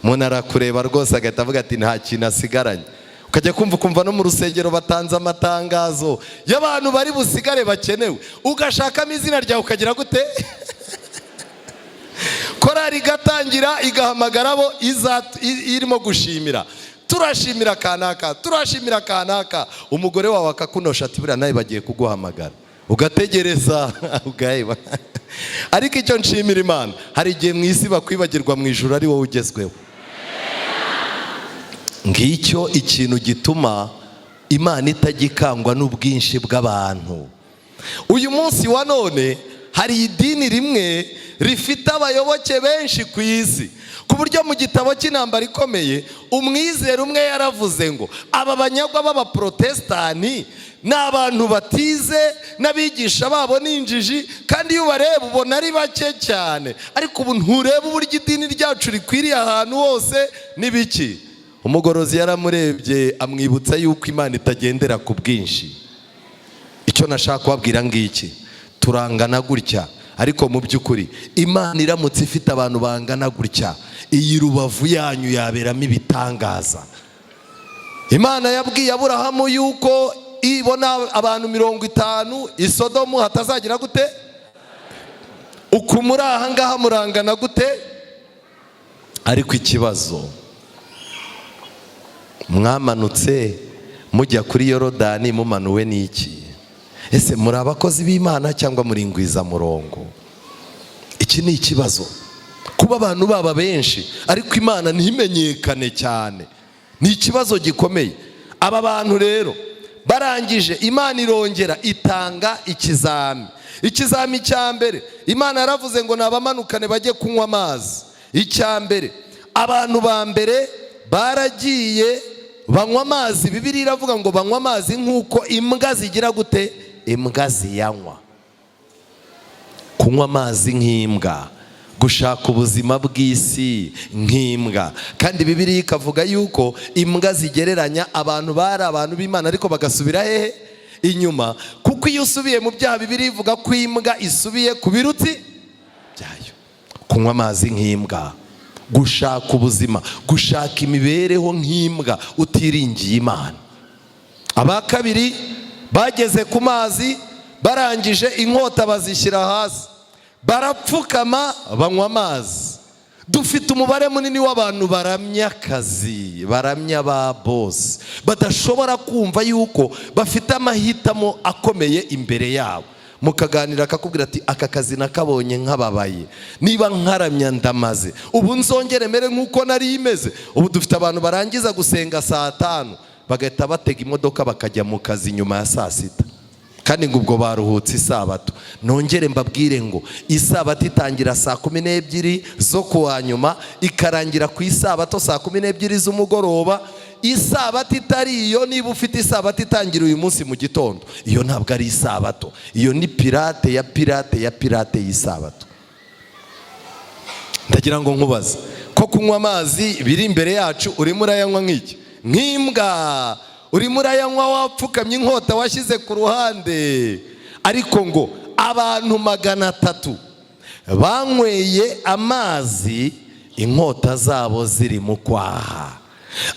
umuntu arakureba rwose agahita avuga ati nta kintu asigaranye. Ukajya kumva no mu rusengero batanze amatangazo y'abantu bari busigare bakenewe, ugashakamo izina ryawe ukagira gute. Korari igatangira igahamagara abo irimo gushimira, turashimira kanaka, turashimira kanaka. Umugore wawe akakunosha ati buriya nawe bagiye kuguhamagara, ugategereza ugaheba. Ariko icyo nshimira Imana, hari igihe mu isi bakwibagirwa, mu ijuru ari wowe ugezweho. Ngicyo ikintu gituma Imana itagikangwa n'ubwinshi bw'abantu. Uyu munsi wa none hari idini rimwe rifite abayoboke benshi ku isi, ku buryo mu gitabo cy'intambara ikomeye umwizera umwe yaravuze ngo aba banyagwa b'abaprotestani ni abantu batize, n'abigisha babo ni injiji, kandi iyo ubareba ubona ari bake cyane. Ariko ubu ntureba uburyo idini ryacu rikwiriye ahantu hose n'ibiki. Umugorozi yaramurebye amwibutsa yuko Imana itagendera ku bwinshi. Icyo nashaka kubabwira ngiki, turangana gutya, ariko mu by'ukuri Imana iramutse ifite abantu bangana gutya, iyi Rubavu yanyu yaberamo ibitangaza. Imana yabwiye Aburahamu yuko ibona abantu 50 i Sodomu hatazagira gute. Uku muri aha ngaha murangana gute. Ariko ikibazo, mwamanutse mujya kuri Yorodani mumanuwe n'iki? Ese muri abakozi b'Imana cyangwa muri ingwiza murongo? Iki ni ikibazo, kuba abantu baba benshi ariko Imana ntimenyekane cyane, ni ikibazo gikomeye. Aba bantu rero barangije, Imana irongera itanga ikizami cya mbere. Imana yaravuze ngo nabamanukane bajye kunywa amazi. Icya mbere, abantu ba mbere baragiye banywa amazi. Bibiliya iravuga ngo banywa amazi nk'uko imbwa zigira gute, imbwa ziyanywa. Kunywa amazi nk'imbwa, gushaka ubuzima bw'isi nk'imbwa. Kandi Bibiliya ikavuga yuko imbwa zigereranya abantu bari abantu b'Imana ariko bagasubira hehe? Inyuma. Kuko iyo usubiye mu byaha, Bibiliya ivuga ko imbwa isubiye ku birutsi byayo. Kunywa amazi nk'imbwa, gushaka ubuzima, gushaka imibereho nk'imbwa utiringiye Imana. Aba kabiri bageze ku mazi, barangije inkota bazishyira hasi, barapfukama banywa amazi. Dufite umubare munini w'abantu baramya akazi, baramya ba boss, badashobora kumva yuko bafite amahitamo akomeye imbere yabo. mukaganira akakubwira ati aka kazi nakabonye nkababaye, niba nkaramya ndamaze, ubu nzongere mere nk'uko nari imeze. Ubu dufite abantu barangiza gusenga saa 5 bagahita batega imodoka bakajya mu kazi nyuma ya saa 6, kandi ngo ubwo baruhutse isabato. Nongere mbabwire ngo isabato itangira saa 12 zo kuwa nyuma, ikarangira ku isabato saa 12 z'umugoroba. Isabato itari iyo, niba ufite isabato itangira uyu munsi mu gitondo, iyo ntabwo ari isabato, iyo ni pirate ya pirate y'isabato. Ndagira ngo nkubaze ko kunywa amazi biri imbere yacu urimo urayanywa nk'iki? Nk'imbwa urimo urayanywa wapfukamye, inkota washyize ku ruhande. Ariko ngo abantu 300 banyweye amazi inkota zabo ziri mu kwaha.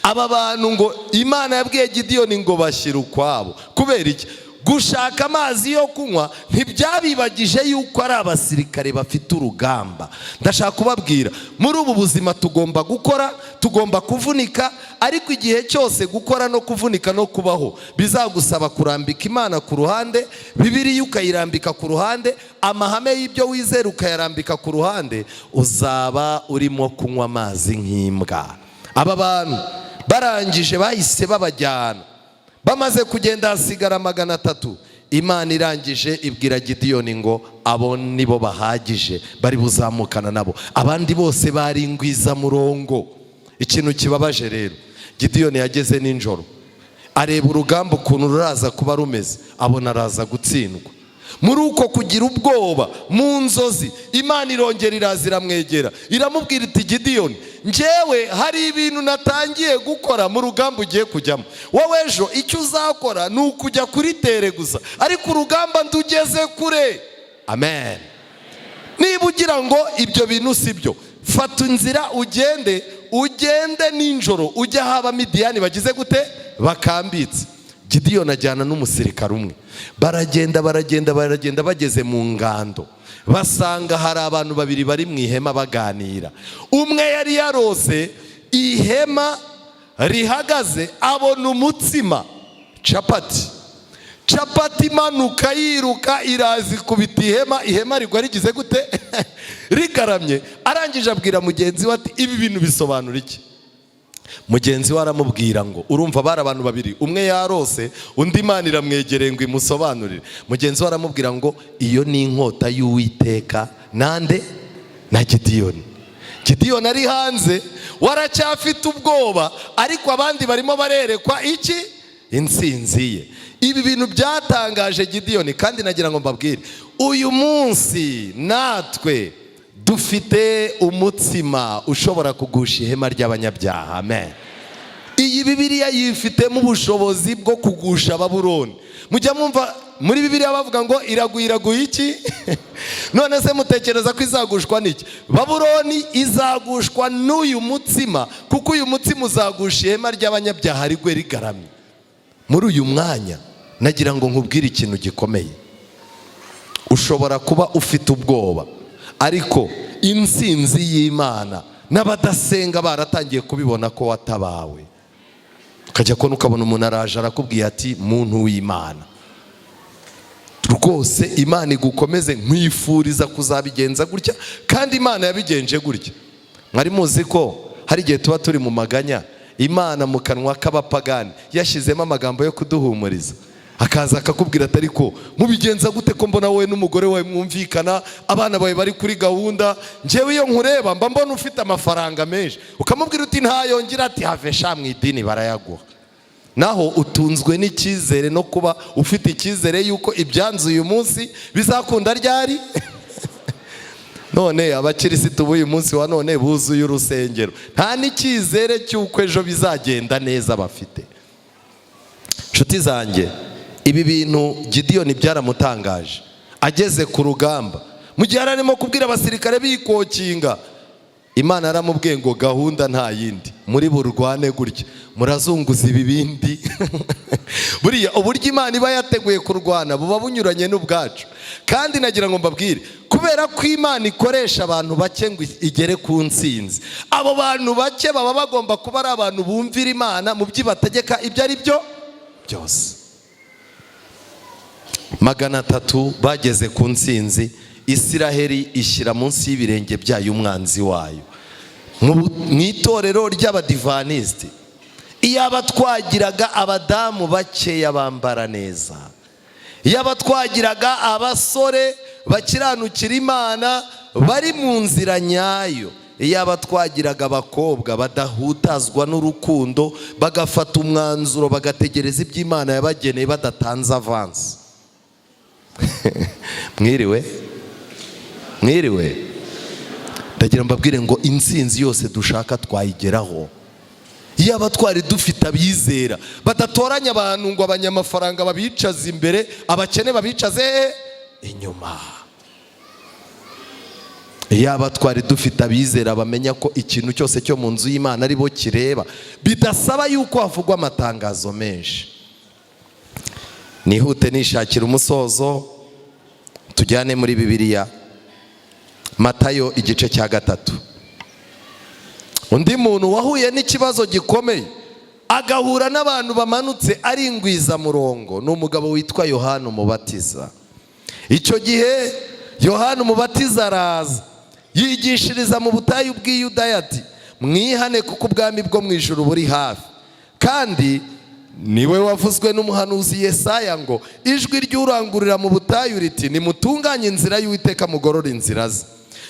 Aba bantu ngo Imana yabwiye Gideyoni ngo bashyira ukwabo. Kubera iki? Gushaka amazi yo kunywa ntibyabibagije yuko ari abasirikare bafite urugamba. Ndashaka kubabwira, muri ubu buzima tugomba gukora, tugomba kuvunika, ariko igihe cyose gukora no kuvunika no kubaho bizagusaba kurambika Imana ku ruhande, Bibiliya ukayirambika ku ruhande, amahame y'ibyo wizera ukayarambika ku ruhande, uzaba urimo kunywa amazi nk'imbwa. Aba bantu barangije bahise babajyana, bamaze kugenda hasigara 300. Imana irangije ibwira Gideyoni ngo abo nibo bahagije, bari buzamukana nabo, abandi bose bari ingwizamurongo. Ikintu kibabaje rero, Gideyoni yageze ninjoro, areba urugamba ukuntu ruraza kuba rumeze, abona araza gutsindwa. Muri uko kugira ubwoba, mu nzozi Imana irongera iraza iramwegera, iramubwira iti Gideyoni, njyewe hari ibintu natangiye gukora mu rugamba ugiye kujyamo. Wowe ejo icyo uzakora ni ukujya kuri tere gusa, ariko urugamba ndugeze kure. Amen. Niba ugira ngo ibyo bintu sibyo, fata inzira ugende ninjoro, ujya haba Midiyani bagize gute, bakambitse. Gideyoni ajyana n'umusirikare umwe, baragenda bageze mu ngando, basanga hari abantu 2 bari mu ihema baganira. Umwe yari yarose ihema rihagaze, abona umutsima, capati imanuka yiruka irazi kubita ihema rigwa rigize gute rigaramye. Arangije abwira mugenzi we ati ibi bintu bisobanura iki? Mugenzi we aramubwira ngo urumva bari abantu 2, umwe yarose undi Imana iramwegereye ngo imusobanurire. Mugenzi we aramubwira ngo iyo ni inkota y'Uwiteka. Nande? Na Gideyoni. Gideyoni ari hanze waracyafite ubwoba, ariko abandi barimo barerekwa iki? Intsinzi ye. Ibi bintu byatangaje Gideyoni, kandi nagira ngo mbabwire, uyu munsi natwe dufite umutsima ushobora kugusha ihema ry'abanyabyaha. Amen. Iyi Bibiliya yifitemo ubushobozi bwo kugusha Babuloni. Mujya mwumva muri Bibiliya bavuga ngo iraguye iki? None se mutekereza ko izagushwa n'iki? Babuloni izagushwa n'uyu mutsima, kuko uyu mutsima uzagusha ihema ry'abanyabyaha rigwe rigaramye. Muri uyu mwanya nagira ngo nkubwire ikintu gikomeye. Ushobora kuba ufite ubwoba, ariko intsinzi y'Imana n'abadasenga baratangiye kubibona ko watabawe. Ukajya ko ukabona umuntu araje arakubwiye ati muntu w'Imana, rwose Imana igukomeze, nkwifuriza kuzabigenza gutya, kandi Imana yabigenje gutya. Mwari muzi ko hari igihe tuba turi mu maganya, Imana mu kanwa k'abapagani yashizemo amagambo yo kuduhumuriza, akaza akakubwira ati ariko mubigenza gute ko mbona wowe n'umugore wawe mwumvikana, abana bawe bari kuri gahunda, njyewe iyo nkureba mba mbona ufite amafaranga menshi. Ukamubwira uti ntayongera, ati have sha mu idini barayaguha. Naho utunzwe n'icyizere no kuba ufite icyizere yuko ibyanzu uyu munsi bizakunda ryari. None abakirisitu b'uyu munsi wa none buzuye urusengero, nta n'icyizere cy'uko ejo bizagenda neza bafite. Nshuti zanjye, ibi bintu Gideyoni byaramutangaje. Ageze ku rugamba, mu gihe arimo kubwira abasirikare bikokinga, Imana yaramubwiye ngo gahunda nta yindi, muri burwane gutya murazunguza ibibindi. Buriya uburyo Imana iba yateguye kurwana buba bunyuranye n'ubwacu. Kandi nagira ngo mbabwire, kubera ko Imana ikoresha abantu bake ngo igere ku ntsinzi, abo bantu bake baba bagomba kuba ari abantu bumvira Imana mu byibategeka ibyo ari byo byose. 300 bageze ku ntsinzi. Isiraheli ishyira munsi y'ibirenge byayo umwanzi wayo. Mu itorero ry'abadivanisiti, iyaba twagiraga abadamu bakeya bambara neza, iyaba twagiraga abasore bakiranukira Imana bari mu nzira nyayo, iyaba twagiraga abakobwa badahutazwa n'urukundo bagafata umwanzuro bagategereza iby'Imana yabageneye badatanze avansi. Mwiriwe ndagira mbabwire ngo intsinzi yose dushaka twayigeraho iyaba twari dufite abizera badatoranya abantu ngo abanyamafaranga babicaze imbere, abakene babicaze inyuma. Iyaba twari dufite abizera bamenya ko ikintu cyose cyo mu nzu y'Imana ari bo kireba, bidasaba yuko havugwa amatangazo menshi. Nihute nishakira umusozo, tujyane muri Bibiliya, Matayo igice cya 3. Undi muntu wahuye n'ikibazo gikomeye agahura n'abantu bamanutse ari ingwizamurongo ni umugabo witwa Yohana Umubatiza. Icyo gihe Yohana Umubatiza araza yigishiriza mu butayu bw'Iyudaya ati, mwihane kuko ubwami bwo mu ijuru buri hafi. Kandi niwe wavuzwe n'umuhanuzi Yesaya ngo, ijwi ry'urangurira mu butayu riti, nimutunganye inzira y'Uwiteka mugorora inzira ze.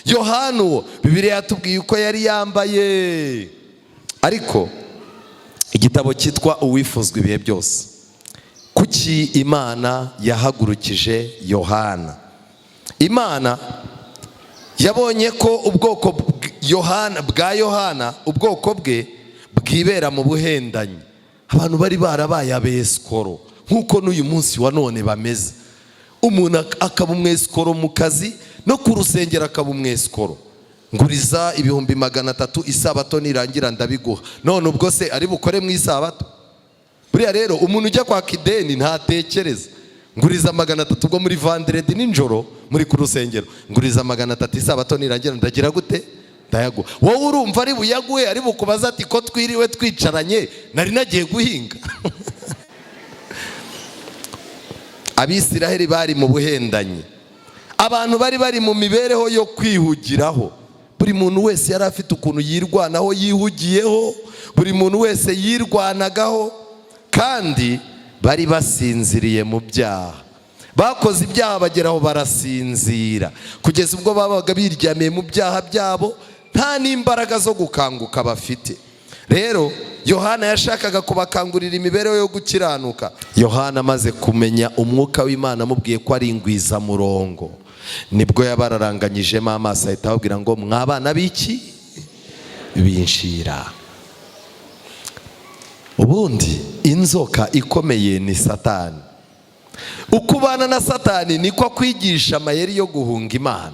Yohana uwo Bibiliya yatubwiye uko yari yambaye. Ariko igitabo cyitwa Uwifuzwa ibihe byose, kuki Imana yahagurukije Yohana? Imana yabonye ko ubwoko bwa Yohana ubwoko bwe bwibera mu buhendanyi. Abantu bari barabaye abesikoro nkuko n'uyu munsi wa none bameze. Umuntu akaba umwesikoro mu kazi no ku rusengero akaba umwesikoro. Nguriza 300 isabato nirangira ndabiguha. None ubwo se ari bukore mu isabato? Buriya rero umuntu ujya kwa kideni ntatekereza. Nguriza 300 ubwo muri vendredi ninjoro muri ku rusengero. Nguriza 300 isabato nirangira ndagira gute? Ndayaguha. Wowe urumva ari buyaguhe, ari bukubaza ati ko twiriwe twicaranye nari nagiye guhinga? Abisiraheli bari mu buhendanyi. Abantu bari mu mibereho yo kwihugiraho. Buri muntu wese yari afite ukuntu yirwanaho yihugiyeho, buri muntu wese yirwanagaho, kandi bari basinziriye mu byaha. Bakoze ibyaha bageraho barasinzira kugeza ubwo babaga biryamiye mu byaha byabo, nta n'imbaraga zo gukanguka bafite. Rero Yohana yashakaga kubakangurira imibereho yo gukiranuka. Yohana amaze kumenya umwuka w'Imana amubwiye ko ari ingwizamurongo, nibwo yabararanganyijemo amaso ahita ababwira ngo, mwabana b'iki binshira. Ubundi inzoka ikomeye ni Satani. Ukubana na Satani niko kwigisha amayeri yo guhunga Imana.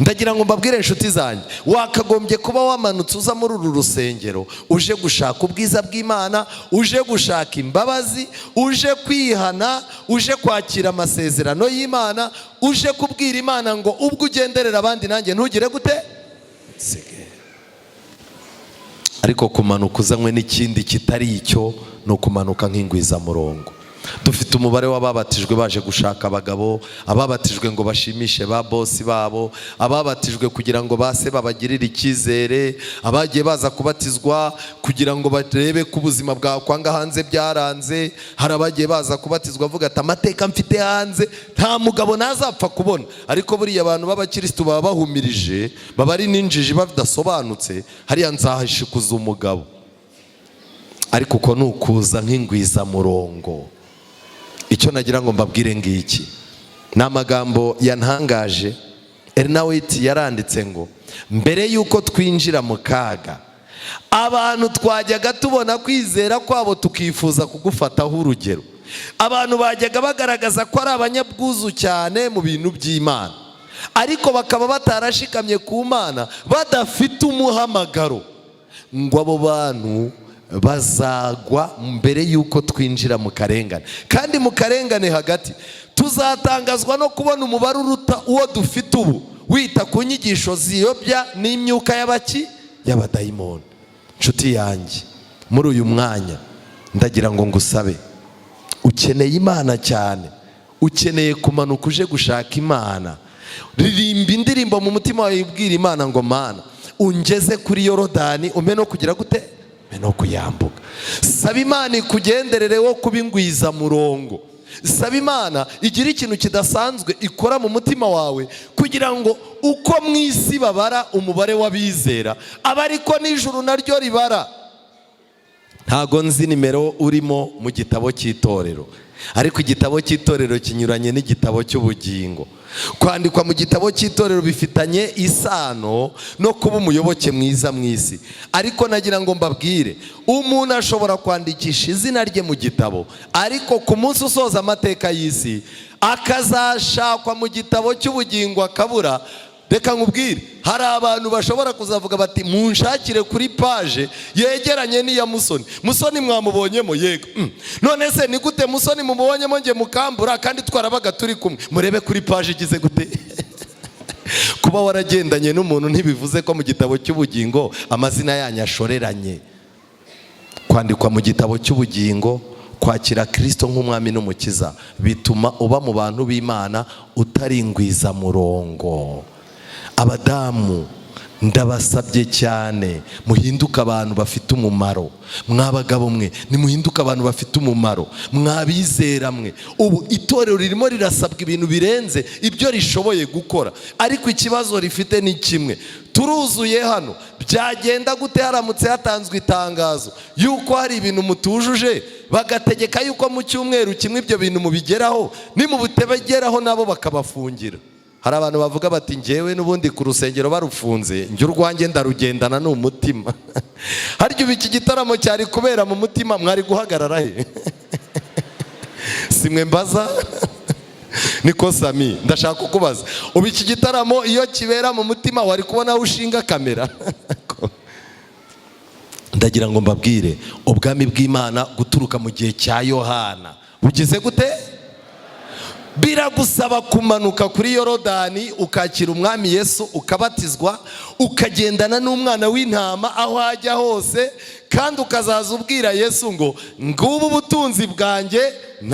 Ndagira ngo mbabwire inshuti zanjye, wakagombye kuba wamanutse uza muri uru rusengero uje gushaka ubwiza bw'Imana, uje gushaka imbabazi, uje kwihana, uje kwakira amasezerano y'Imana, uje kubwira Imana ngo ubwo ugenderera abandi nanjye ntugire gute? Ariko kumanuka uzanywe n'ikindi kitari icyo ni ukumanuka nk'ingwizamurongo. Dufite umubare w'ababatijwe baje gushaka abagabo, ababatijwe ngo bashimishe ba bosi babo, ababatijwe kugira ngo base babagirire icyizere, abagiye baza kubatizwa kugira ngo barebe ko ubuzima bwa kwanga hanze byaranze. Hari abagiye baza kubatizwa avuga ati amateka mfite hanze nta mugabo nazapfa kubona. Ariko buriya abantu b'abakristo baba bahumirije, baba ari n'injiji badasobanutse, hariya nzahashikuza umugabo. Ariko uko nukuza nk'ingwizamurongo. Icyo nagira ngo mbabwire ngiki ni amagambo yantangaje. Ellen White yaranditse ngo, mbere yuko twinjira mu kaga, abantu twajyaga tubona kwizera kwabo tukifuza kugufataho urugero. Abantu bajyaga bagaragaza ko ari abanyabwuzu cyane mu bintu by'Imana, ariko bakaba batarashikamye ku Mana, badafite umuhamagaro. Ngo abo bantu bazagwa mbere yuko twinjira mu karengane. Kandi mu karengane hagati tuzatangazwa no kubona umubare uruta uwo dufite ubu, wita ku nyigisho ziyobya n'imyuka y'abadayimoni. Nshuti yanjye, muri uyu mwanya ndagira ngo ngusabe, ukeneye Imana cyane, ukeneye kumanuka uje gushaka Imana. Ririmba indirimbo mu mutima wawe ibwira Imana ngo Mana ungeze kuri Yorodani umpe no kugira gute, umpe no kuyambuka. Saba Imana ikugenderere wo kubingwiza murongo. Saba Imana igira ikintu kidasanzwe ikora mu mutima wawe kugira ngo uko mu isi babara umubare w'abizera aba ariko n'ijuru naryo ribara. Ntago nzi nimero urimo mu gitabo cy'itorero, ariko igitabo cy'itorero kinyuranye n'igitabo cy'ubugingo. Kwandikwa mu gitabo cy'itorero bifitanye isano no kuba umuyoboke mwiza mu isi. Ariko nagira ngo mbabwire, umuntu ashobora kwandikisha izina rye mu gitabo, ariko ku munsi usoza amateka y'isi akazashakwa mu gitabo cy'ubugingo akabura. Reka nkubwire, hari abantu bashobora kuzavuga bati munshakire kuri page yegeranye n'iya Musoni. Musoni mwamubonyemo? Yego. None se ni gute Musoni mumubonyemo nge mukambura kandi twarabaga turi kumwe? Murebe kuri page igize gute. Kuba waragendanye n'umuntu ntibivuze ko mu gitabo cy'ubugingo amazina yanyu ashoreranye. Kwandikwa mu gitabo cy'ubugingo, kwakira Kristo nk'umwami n'umukiza, bituma uba mu bantu b'Imana utaringwiza murongo. Abadamu ndabasabye cyane muhinduka abantu bafite umumaro. Mwabagabo mwe nimuhinduka abantu bafite umumaro. Mwabizera mwe ubu itorero ririmo rirasabwa ibintu birenze ibyo rishoboye gukora, ariko ikibazo rifite ni kimwe: turuzuye hano. Byagenda gute haramutse hatanzwe itangazo yuko hari ibintu mutujuje, bagategeka yuko mu cyumweru kimwe ibyo bintu mubigeraho, nimubutebegeraho nabo bakabafungira? Hari abantu bavuga bati njyewe n'ubundi ku rusengero barufunze, njye urwanjye ndarugendana n'umutima. Harya ubu iki gitaramo cyari kubera mu mutima, mwari guhagarara he? Simwe mbaza. Niko Sami, ndashaka kukubaza, ubu iki gitaramo iyo kibera mu mutima wari kubona aho ushinga kamera? Ndagira ngo mbabwire, ubwami bw'Imana guturuka mu gihe cya Yohana bugize gute? Biragusaba kumanuka kuri Yorodani ukakira umwami Yesu, ukabatizwa, ukagendana n'umwana w'intama aho ajya hose, kandi ukazaza ubwira Yesu ngo ngubu ubutunzi bwanjye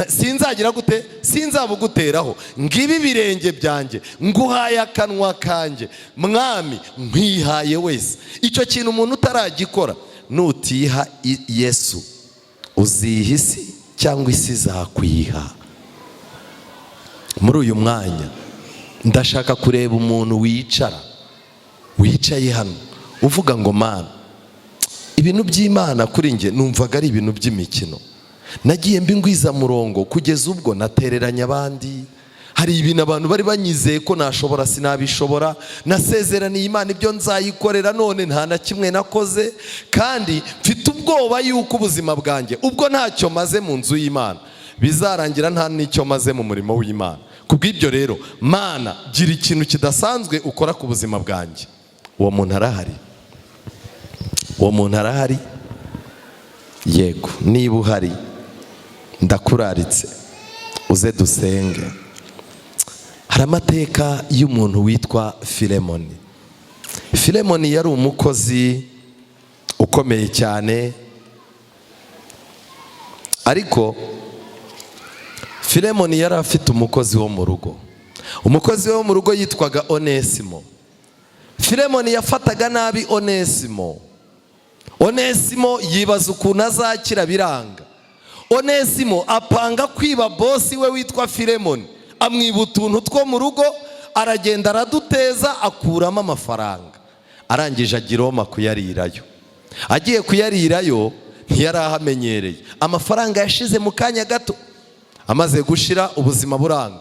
sinzagira gute, sinzabuguteraho, ngibi birenge byanjye nguhaye akanwa kanjye, mwami nkwihaye wese. Icyo kintu umuntu utaragikora, nutiha Yesu uziha isi cyangwa isi izakwiha. Muri uyu mwanya ndashaka kureba umuntu wicaye hano uvuga ngo Mana, ibintu by'Imana kuri nge numvaga ari ibintu by'imikino, nagiye mbingwiza murongo kugeza ubwo natereranye abandi. Hari ibintu abantu bari banyizeye ko nashobora sinabishobora, nasezeraniye Imana ibyo nzayikorera, none nta na kimwe nakoze, kandi mfite ubwoba yuko ubuzima bwanjye ubwo ntacyo maze mu nzu y'Imana bizarangira nta n'icyo maze mu murimo w'Imana. Kubw'ibyo rero Mana, gira ikintu kidasanzwe ukora ku buzima bwanjye. Uwo muntu arahari? Uwo muntu arahari? Yego. Niba uhari ndakuraritse uze dusenge. Hari amateka y'umuntu witwa Filemoni. Filemoni yari umukozi ukomeye cyane, ariko Filemoni yari afite umukozi wo mu rugo. Umukozi wo mu rugo yitwaga Onesimo. Filemoni yafataga nabi Onesimo. Onesimo yibaza ukuntu azakira biranga. Onesimo apanga kwiba bosi we witwa Filemoni, amwiba utuntu two mu rugo, aragenda araduteza akuramo amafaranga. Arangije agira Roma kuyarirayo. Agiye kuyarirayo ntiyari ahamenyereye, amafaranga yashize mu kanya gato. Amaze gushira ubuzima buranga.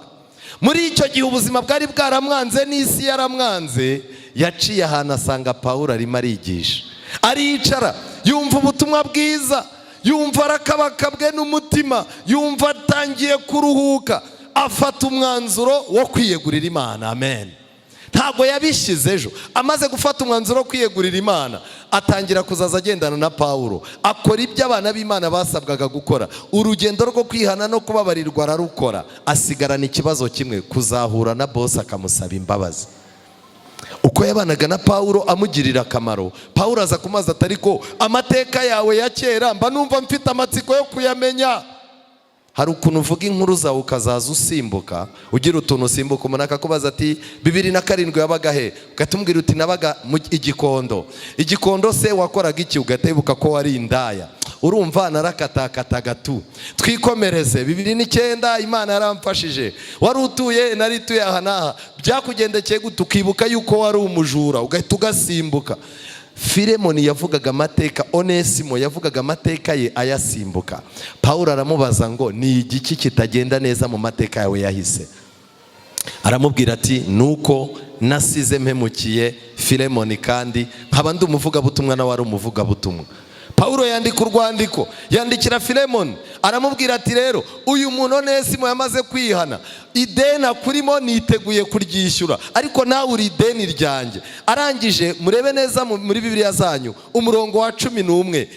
Muri icyo gihe ubuzima bwari bwaramwanze n'isi yaramwanze, yaciye ahantu asanga Pawulo arimo arigisha. Aricara yumva ubutumwa bwiza, yumva arakabakabwe n'umutima, yumva atangiye kuruhuka, afata umwanzuro wo kwiyegurira Imana. Amen. Ntabwo yabishyize ejo. Amaze gufata umwanzuro wo kwiyegurira Imana, atangira kuzaza agendana na Pawulo, akora ibyo abana b'Imana basabwaga gukora. Urugendo rwo kwihana no kubabarirwa ararukora. Asigarana ikibazo kimwe: kuzahura na boss akamusaba imbabazi. Uko yabanaga na Pawulo amugirira akamaro, Pawulo aza kumaza atari ko amateka yawe ya kera mba numva mfite amatsiko yo kuyamenya. hari ukuntu uvuga inkuru zawe ukazaza usimbuka, ugira utuntu usimbuka, umuntu akakubaza ati 2007 yabaga he, ugatumubwira uti nabaga mu Igikondo. Igikondo se wakoraga iki? Ugatebuka ko wari indaya. Urumva narakatakataga tu. Twikomereze 2009 Imana yaramfashije. Wari utuye narituye aha naha, byakugendekeye gute? Ukibuka yuko wari umujura ugahita ugasimbuka. Filemoni yavugaga amateka, Onesimo yavugaga amateka ye ayasimbuka. Pawulo aramubaza ngo ni igiki kitagenda neza mu mateka yawe yahise? Aramubwira ati nuko nasize mpemukiye Filemoni kandi nkaba ndi umuvugabutumwa na wari umuvugabutumwa. Pawulo yandika urwandiko yandikira Filemoni, aramubwira ati rero uyu muntu Onesimo yamaze kwihana, ideni akurimo niteguye kuryishyura, ariko nawe uri ideni ryanjye. Arangije murebe neza muri Bibiliya zanyu umurongo wa 11,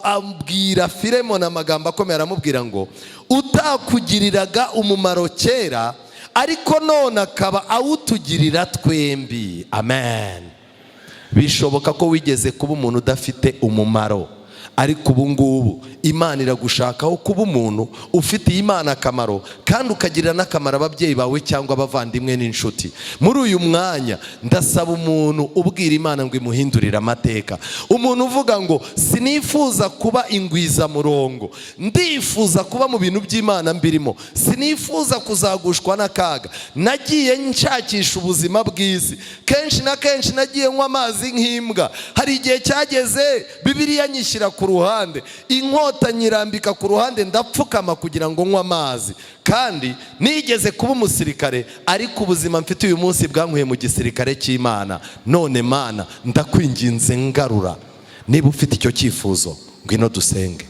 abwira Filemoni amagambo akomeye, aramubwira ngo utakugiriraga umumaro kera, ariko none akaba awutugirira twembi. Amen. Bishoboka ko wigeze kuba umuntu udafite umumaro, ariko ubu ngubu Imana iragushakaho kuba umuntu ufitiye Imana akamaro, kandi ukagirira n'akamaro ababyeyi bawe cyangwa abavandimwe n'inshuti. Muri uyu mwanya ndasaba umuntu ubwira Imana ngo imuhindurire amateka, umuntu uvuga ngo sinifuza kuba ingwiza murongo, ndifuza kuba mu bintu by'Imana mbirimo, sinifuza kuzagushwa n'akaga. Nagiye nshakisha ubuzima bw'isi, kenshi na kenshi nagiye nywa amazi nk'imbwa. Hari igihe cyageze Bibiliya nyishyira ku ruhande, inkota nyirambika ku ruhande, ndapfukama kugira ngo nywe amazi. Kandi nigeze kuba umusirikare, ariko ubuzima mfite uyu munsi bwankuye mu gisirikare cy'Imana. None Mana ndakwinginze ngarura. Niba ufite icyo cyifuzo ngwino dusenge.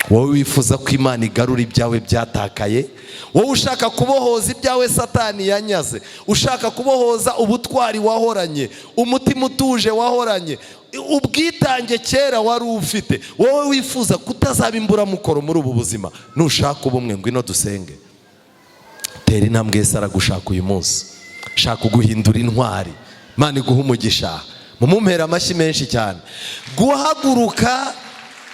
Wowe wifuza ko Imana igarura ibyawe byatakaye, wowe ushaka kubohoza ibyawe Satani yanyaze, ushaka kubohoza ubutwari wahoranye, umutima utuje wahoranye, ubwitange kera wari ufite, wowe wifuza kutazaba imburamukoro muri ubu buzima, nushaka ubumwe ngwino dusenge. Tera intambwe, Yesu aragushaka uyu munsi, shaka guhindura intwari. Imana iguha umugisha. Mumumpera amashyi menshi cyane. Guhaguruka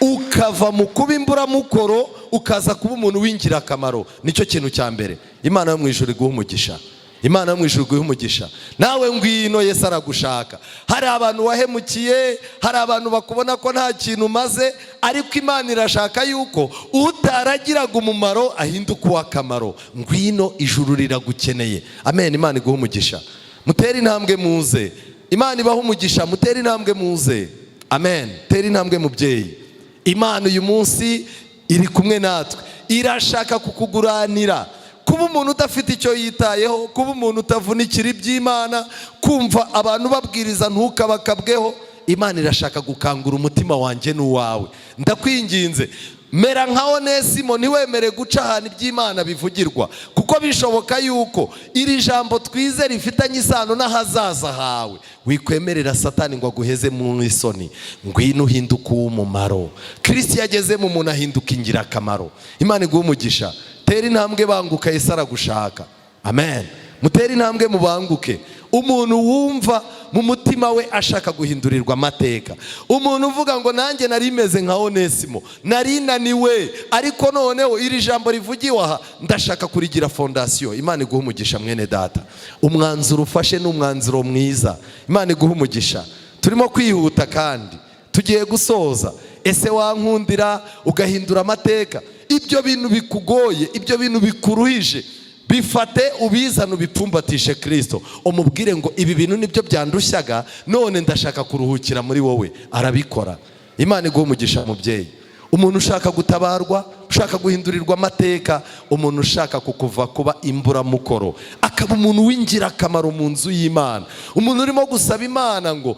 ukava mu kuba imburamukoro ukaza kuba umuntu w'ingirakamaro, nicyo kintu cya mbere. Imana yo mu ijuru iguha umugisha. Imana yo mu ijuru iguha umugisha. Nawe ngwino, Yesu aragushaka. Hari abantu wahemukiye, hari abantu bakubona ko nta kintu umaze, ariko Imana irashaka yuko utaragiraga umumaro ahinduka uw'akamaro. Ngwino, ijuru riragukeneye. Amen. Imana iguha umugisha. Mutere intambwe muze. Imana ibaha umugisha. Mutere intambwe muze. Amen. Tera intambwe mubyeyi. Imana uyu munsi iri kumwe natwe, irashaka kukuguranira, kuba umuntu udafite icyo yitayeho, kuba umuntu utavunikira iby'Imana, kumva abantu babwiriza ntukabakabweho. Imana irashaka gukangura umutima wanjye n'uwawe. Ndakwinginze, mera nka Onesimo, ntiwemere guca ahantu iby'Imana bivugirwa, kuko bishoboka yuko iri jambo twize rifitanye isano n'ahazaza hawe. Wikwemerera Satani ngo aguheze mu isoni. Ngwino uhinduka uw'umumaro. Kristo yageze mu muntu ahinduka ingirakamaro. Imana iguha umugisha. Tera intambwe, banguka, Yesu aragushaka. Amen. Mutere intambwe mubanguke. Umuntu wumva mu mutima we ashaka guhindurirwa amateka, umuntu uvuga ngo nanjye nari meze nka Onesimo, nari naniwe, ariko noneho iri jambo rivugiwe aha ndashaka kurigira fondasiyo. Imana iguha umugisha mwene data. Umwanzuro ufashe n'umwanzuro mwiza. Imana iguha umugisha. Turimo kwihuta kandi tugiye gusoza. Ese wankundira ugahindura amateka? Ibyo bintu bikugoye, ibyo bintu bikuruhije, bifate ubizana ubipfumbatishe Kristo, umubwire ngo ibi bintu nibyo byandushyaga, none ndashaka kuruhukira muri wowe. Arabikora. Imana iguha umugisha mubyeyi. Umuntu ushaka gutabarwa, ushaka guhindurirwa amateka, umuntu ushaka kukuva kuba imburamukoro akaba umuntu w'ingirakamaro mu nzu y'Imana, umuntu urimo gusaba Imana ngo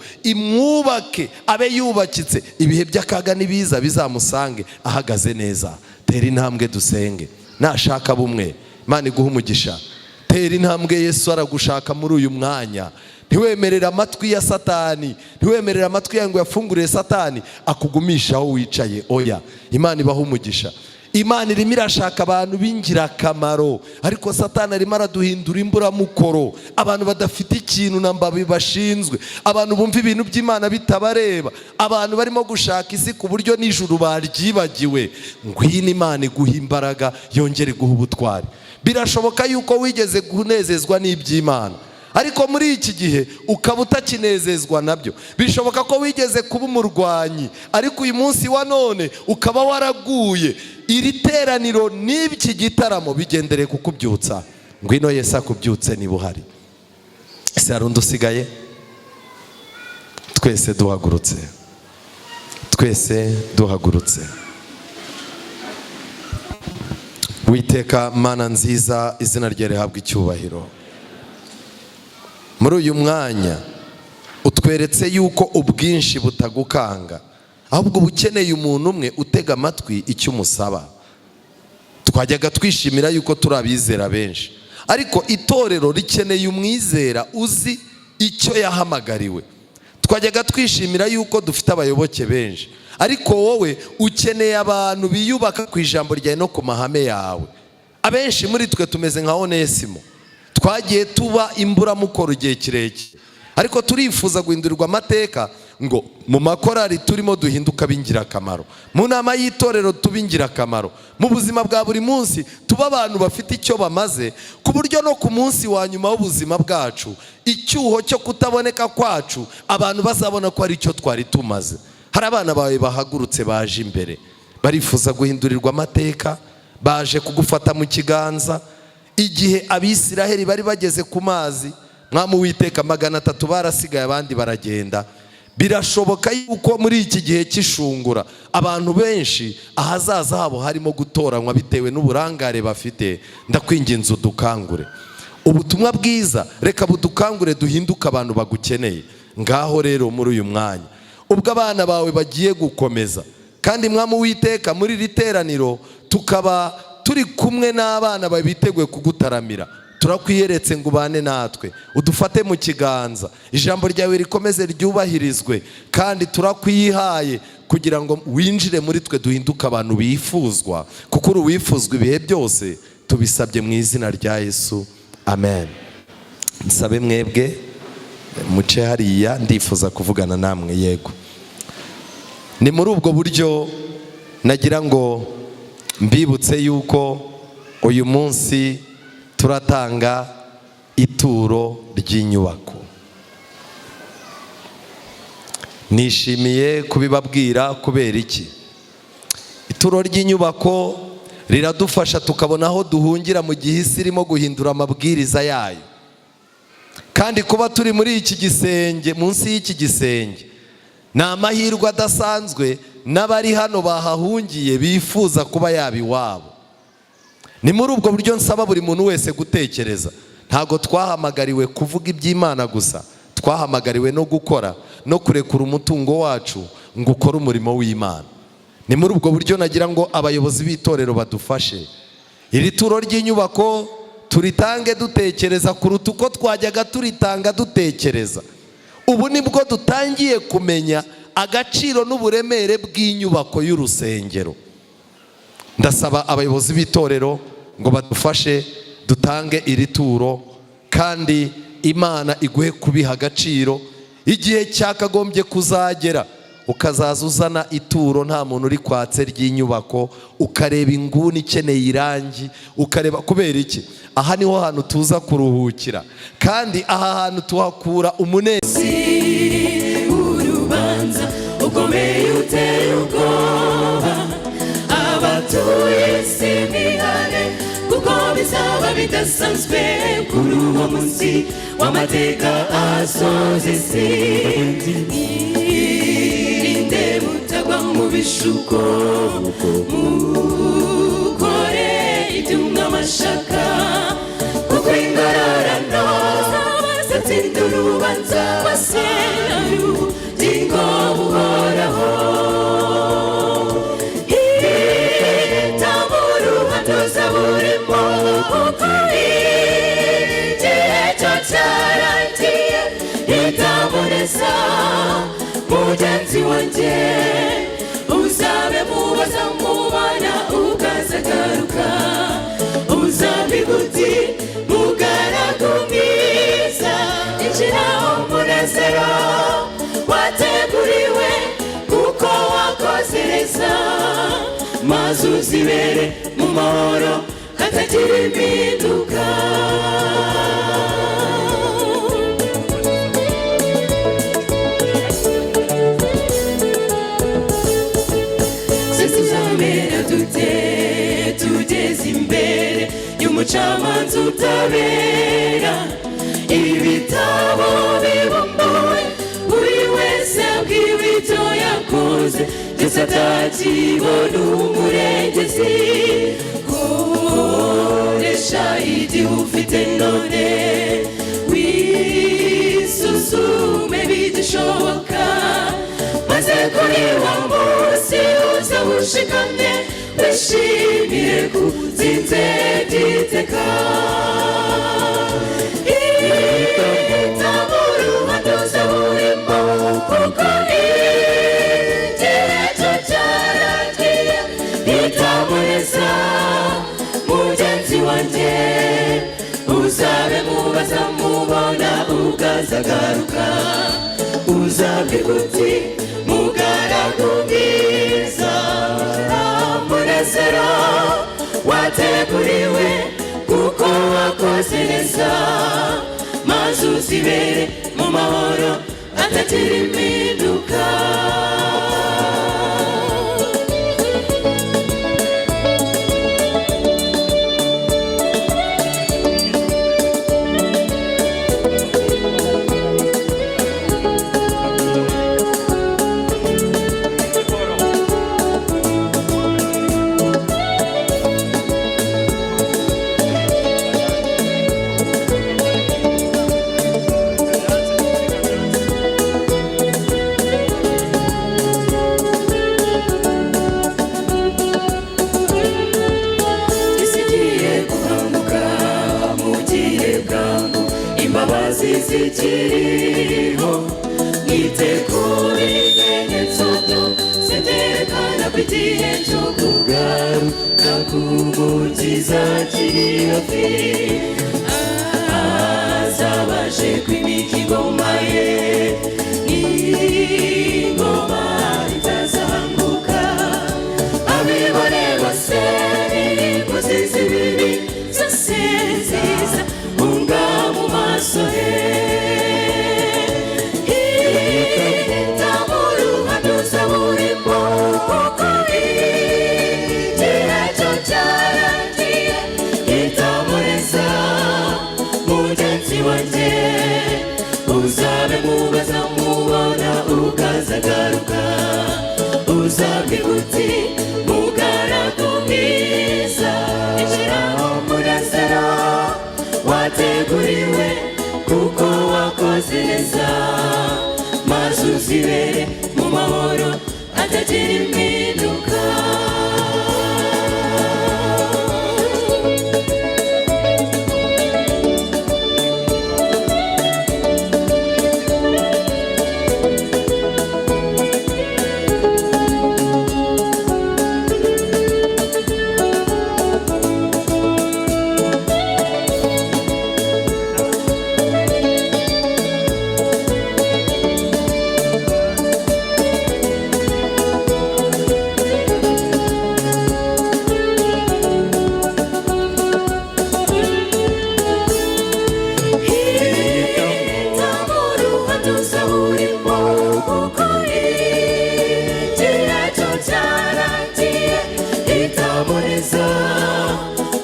imwubake abe yubakitse, ibihe by'akaga nibiza bizamusange ahagaze neza. Tera intambwe dusenge. Nashaka bumwe, Imana iguha umugisha. Tera intambwe, Yesu aragushaka muri uyu mwanya. Ntiwemerera amatwi ya Satani, ntiwemerera amatwi yawe ngo yafunguriye Satani akugumisha aho wicaye. Oya, Imana ibaha umugisha. Imana irimo irashaka abantu b'ingirakamaro, ariko Satani arimo araduhindura imburamukoro, abantu badafite ikintu na mbabi bashinzwe, abantu bumva ibintu by'Imana bitabareba, abantu barimo gushaka isi ku buryo n'ijuru baryibagiwe. Ngwino Imana iguha imbaraga, yongere guha ubutwari. Birashoboka yuko wigeze kunezezwa n'iby'Imana, ariko muri iki gihe ukaba utakinezezwa nabyo. Bishoboka ko wigeze kuba umurwanyi, ariko uyu munsi wa none ukaba waraguye. Iri teraniro n'iki gitaramo bigendere kukubyutsa. Ngwino Yesu akubyutse niba uhari. Ese hari undi usigaye? Twese duhagurutse, twese duhagurutse. Uwiteka Mana nziza, izina rye rihabwa icyubahiro. Muri uyu mwanya utweretse yuko ubwinshi butagukanga, ahubwo bukeneye umuntu umwe utega amatwi icyo umusaba. Twajyaga twishimira yuko turi abizera benshi, ariko itorero rikeneye umwizera uzi icyo yahamagariwe. Twajyaga twishimira yuko dufite abayoboke benshi, ariko wowe ukeneye abantu biyubaka ku ijambo ryawe no ku mahame yawe. Abenshi muri twe tumeze nka Onesimo, twagiye tuba imburamukoro igihe kirekire, ariko turifuza guhindurirwa amateka ngo mu makorari turimo duhinduka b'ingirakamaro, mu nama y'itorero tuba ingirakamaro, mu buzima bwa buri munsi tuba abantu bafite icyo bamaze, ku buryo no ku munsi wa nyuma w'ubuzima bwacu icyuho cyo kutaboneka kwacu abantu bazabona ko ari cyo twari tumaze. Hari abana bawe bahagurutse baje imbere, barifuza guhindurirwa amateka, baje kugufata mu kiganza. Igihe Abisiraheli bari bageze ku mazi, Mwami Uwiteka 300 barasigaye abandi baragenda. Birashoboka yuko muri iki gihe cy'ishungura abantu benshi ahazaza habo harimo gutoranywa bitewe n'uburangare bafite. Ndakwinginze udukangure. Ubutumwa bwiza reka budukangure, duhinduka abantu bagukeneye. Ngaho rero muri uyu mwanya ubwo abana bawe bagiye gukomeza, kandi Mwami Uwiteka muri iri teraniro tukaba turi kumwe n'abana babiteguye kugutaramira, turakwiyeretse ngo ubane natwe, udufate mu kiganza, ijambo ryawe rikomeze ryubahirizwe, kandi turakwihaye kugira ngo winjire muri twe duhinduke abantu bifuzwa, kuko uri uwifuzwa ibihe byose. Tubisabye mu izina rya Yesu, amen. Nsabe mwebwe muce hariya, ndifuza kuvugana namwe. Yego, ni muri ubwo buryo nagira ngo mbibutse yuko uyu munsi turatanga ituro ry'inyubako. Nishimiye kubibabwira kubera iki? Ituro ry'inyubako riradufasha tukabona aho duhungira mu gihe isi irimo guhindura amabwiriza yayo, kandi kuba turi muri iki gisenge, munsi y'iki gisenge, ni amahirwe adasanzwe n'abari hano bahahungiye bifuza kuba yaba iwabo. Ni muri ubwo buryo nsaba buri muntu wese gutekereza. Ntago twahamagariwe kuvuga iby'Imana gusa, twahamagariwe no gukora no kurekura umutungo wacu ngo ukore umurimo w'Imana. Ni muri ubwo buryo nagira ngo abayobozi b'itorero badufashe. Iri turo ry'inyubako turitange dutekereza kuruta uko twajyaga turitanga dutekereza. Ubu nibwo dutangiye kumenya agaciro n'uburemere bw'inyubako y'urusengero. Ndasaba abayobozi b'itorero ngo badufashe dutange iri turo, kandi Imana iguhe kubiha agaciro. Igihe cyakagombye kuzagera ukazaza uzana ituro nta muntu uri kwatse ry'inyubako, ukareba inguni ikeneye irangi, ukareba. Kubera iki? Aha niho hantu tuza kuruhukira, kandi aha hantu tuhakura umunezero. Urubanza ukomeye uteye ubwoba, abatuye isi nihane, kuko bizaba bidasanzwe kuri uwo munsi w'amateka asoza isi. Irinde mutagwa mu bishuko, mukore iby'umwami ashaka, kuko ingororano z'abatsinda urubanza basera ubugingo buhoraho. Hitamo urubanza burimo, kuko igihe cyo cyarangiye. Hitamo neza mugenzi wanjye, uzabe mubaza mubana ukaza maze uzibere mu mahoro hatagira impinduka. Tuzamera dute tugeze imbere y'umucamanza utabera? Ibitabo bibumbuwe buri wese abwiwe icyo yakoze, ndetse atakibona umurengezi. Koresha igihe ufite none wisuzume bigishoboka, maze kuri wa munsi uza ushikamye wishimire kutsinze byiteka. Itabura ubanduza burimo, kuko igihe cyo cyaragiye. Itamuneza mugenzi wanjye, uzabe mubaza mubona ukazagaruka. Uzabwirwa uti mugaragu mwiza, umunezero wateguriwe kuko wakoze neza, maze uzibere mu mahoro hatagira impinduka. Zikiriho nitegura ibimenyetso byose byerekana ko igihe cyo kugaruka k'Umukiza kiri hafi. Azabaje kwimika ingoma ye, n'ingoma itazahanguka. Abibone bose n'inkozi z'ibibi zose ziza hunga mu maso he. Uzabe mubaza mubona ukazagaruka. Uzabwirwa uti mugaragu mwiza, injira mu munezero wateguriwe kuko wakoze neza, maze uzibere mu mahoro hatagira impinduka.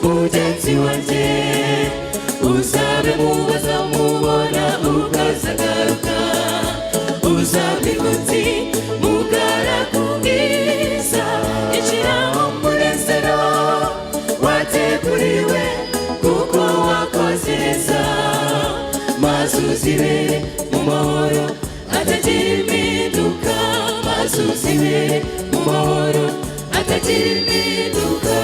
Mugenzi wanjye, uzabe mubaza mubona ukazagaruka. Uzabwirwa uti mugaragu mwiza, injira mu munezero wateguriwe kuko wakoze neza, maze uzibere mu mahoro hatagira impinduka. Maze uzibere mu mahoro hatagira impinduka.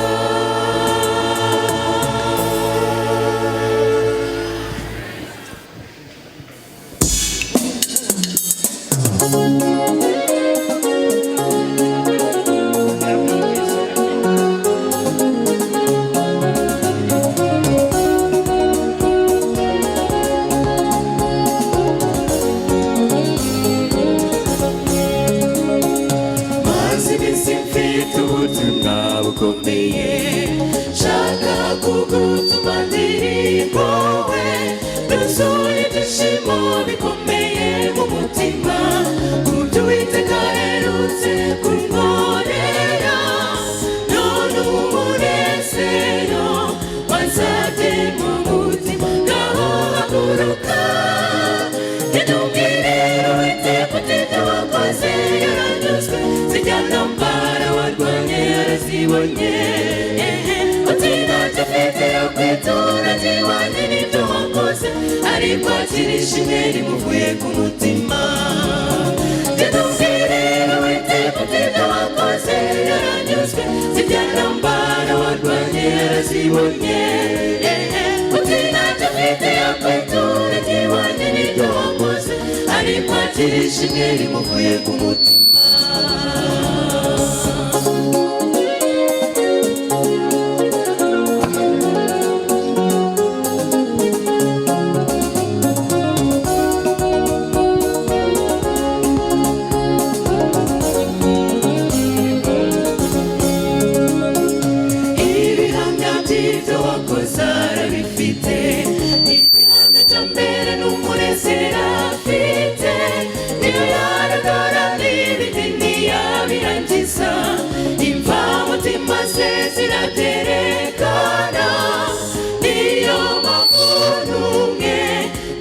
Mazi bisimfite ubutumwa ukomeye shaka kugutuma ndirimbo we nuzuye ibyishimo bikomeye mu mutima kubyo Uwiteka aherutse kunkorera none umunezero wansabye mu mutima ngaho haguruka genda umbwire Uwiteka uti ibyo wakoze yaranyuzwe zijya ntambara warwanye yarazibonye uti ntacyo mfite yo kwitura ntiwanye n'ibyo wakoze ariko akira ishimwe rimuvuye ku mutima genda umbwire Uwiteka uti ibyo wakoze yaranyuzwe zijya ntambara warwanye yarazibonye uti ntacyo mfite yo kwitura ntiwanye n'ibyo wakoze ariko akira ishimwe rimuvuye ku mutima ziraterekana niyo mpamvu umwe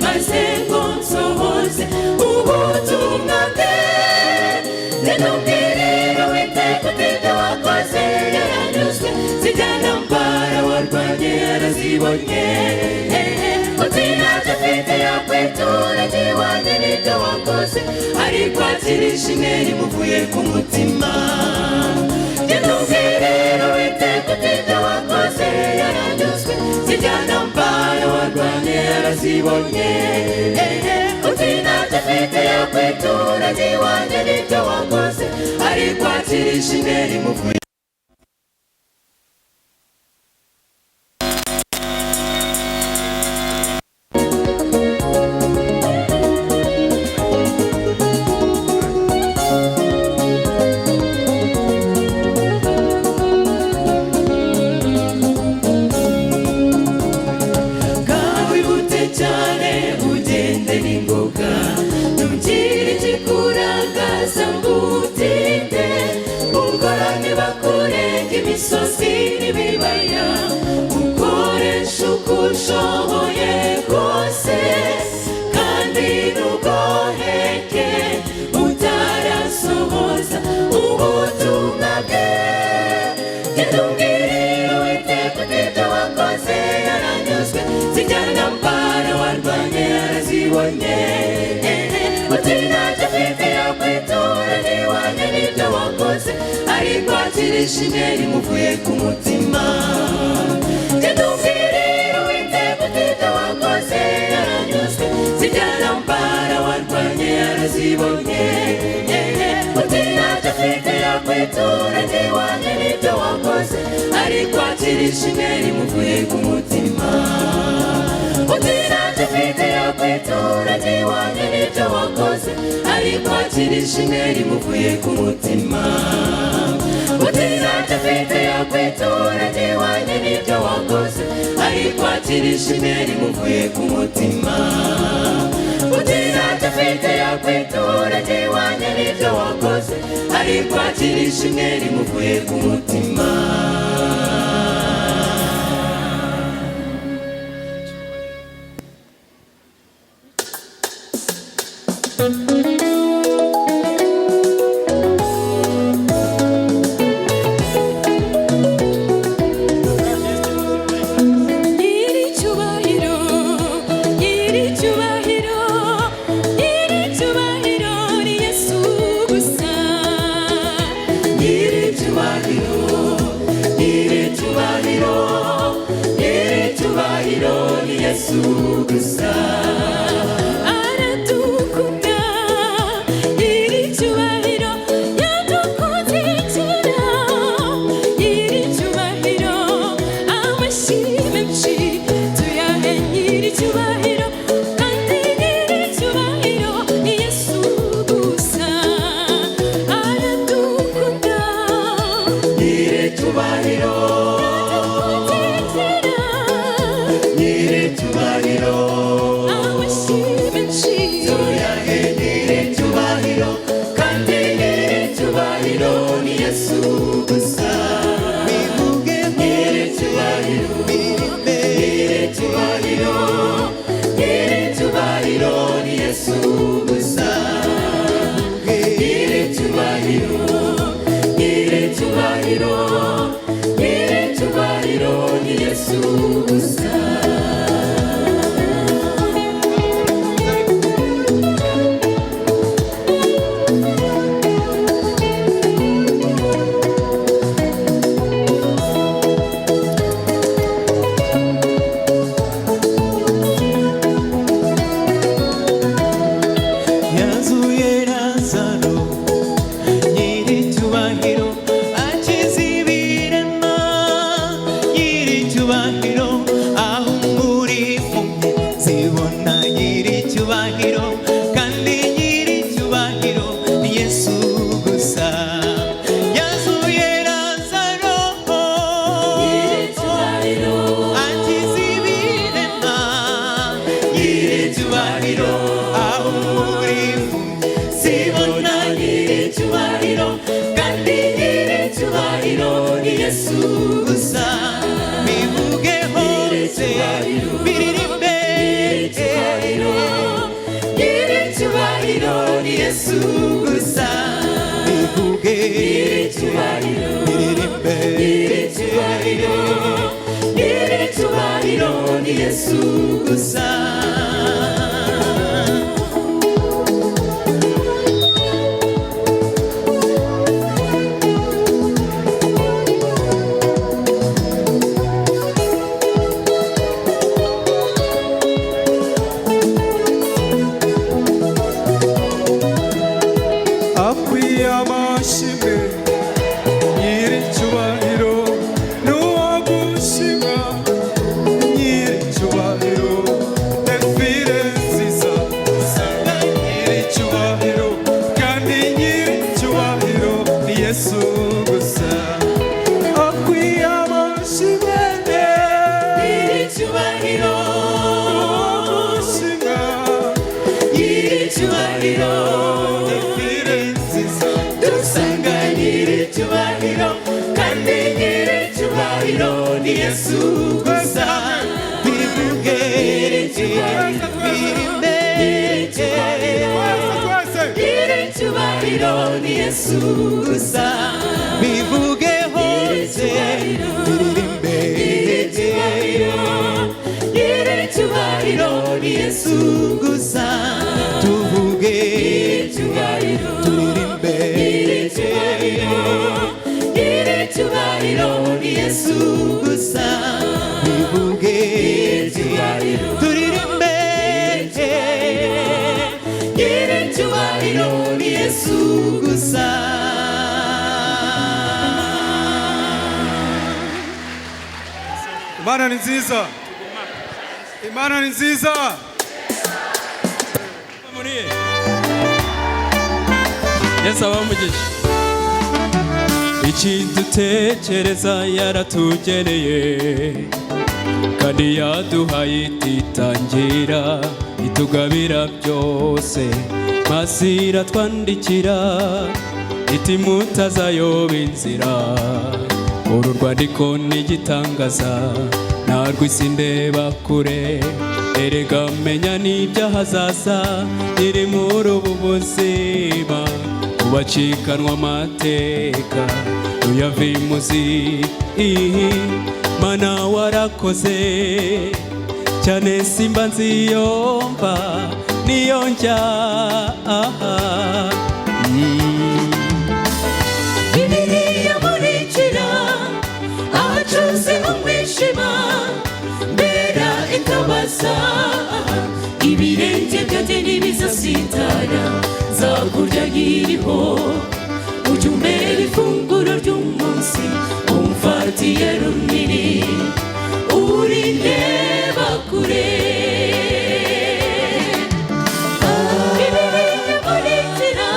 maze ngo nsohoze ubutumwa bwe ntumbwire Uwiteka uti ibyo wakoze yaranyuzwe zijya ntambara warwanye yarazibonye uti ntacyo mfite yo kwitura ntiwanye n'ibyo wakoze ariko akira ishimwe rimuvuye ku mutima ntumbwire Uwiteka uti ibyo wakoze yaranyuzwe zijya ntambara warwanye yarazibonye uti ntacyo mfite yo kwitura ntiwanye n'ibyo wakoze ariko akira ishimwe rimuvuye ariko akira ishimwe rimuvuye ku mutima ntumbwire Uwiteka uti ibyo wakoze yaranyuzwe zijya ntambara warwanye yarazibonye uti ntacyo mfite yo kwitura ntiwanye n'ibyo wakoze ariko akira ishimwe rimuvuye ku mutima uti ntacyo mfite yo kwitura ntiwanye n'ibyo wakoze ariko akira ishimwe rimuvuye ku mutima uti ntacyo mfite yo kwitura ntiwanye n'ibyo wakoze ariko akira ishimwe rimuvuye ku mutima uti ntacyo mfite yo kwitura ntiwanye n'ibyo wakoze ariko akira ishimwe rimuvuye ku mutima YESU gusa aradukunda iri cyubahiro yadukunze kera iri cyubahiro amashyi menshi tuyahe iri cyubahiro kandi iri cyubahiro ni YESU gusa aradukunda iri cyubahiro Yesu gusa bivuge nyiricyubahiro nyiricyubahiro nyiricyubahiro ni Yesu gusa nyiricyubahiro nyiricyubahiro nyiricyubahiro ni Yesu gusa Imana ni nziza. Imana ni nziza. Yesu abamugisha. Ikidutekereza yaratugereye kandi yaduhaye ititangira itugabira byose masira twandikira iti mutazayoba inzira uru rwandiko n'igitangaza narwo isi ndeba kure erega menya n'ibyahazaza iri muri ubu buzima ubacikanwa amateka uyavimuzi mana warakoze cyane simba nziyomba niyo njya Bibiliya murikira ahacuze umwijima mbera ikabaza ibirenge byanjye ntibizasitara nzakurya nkiriho ujya umbera ifunguro ry'umunsi umfatiye runini urindeba kure Bibiliya murikira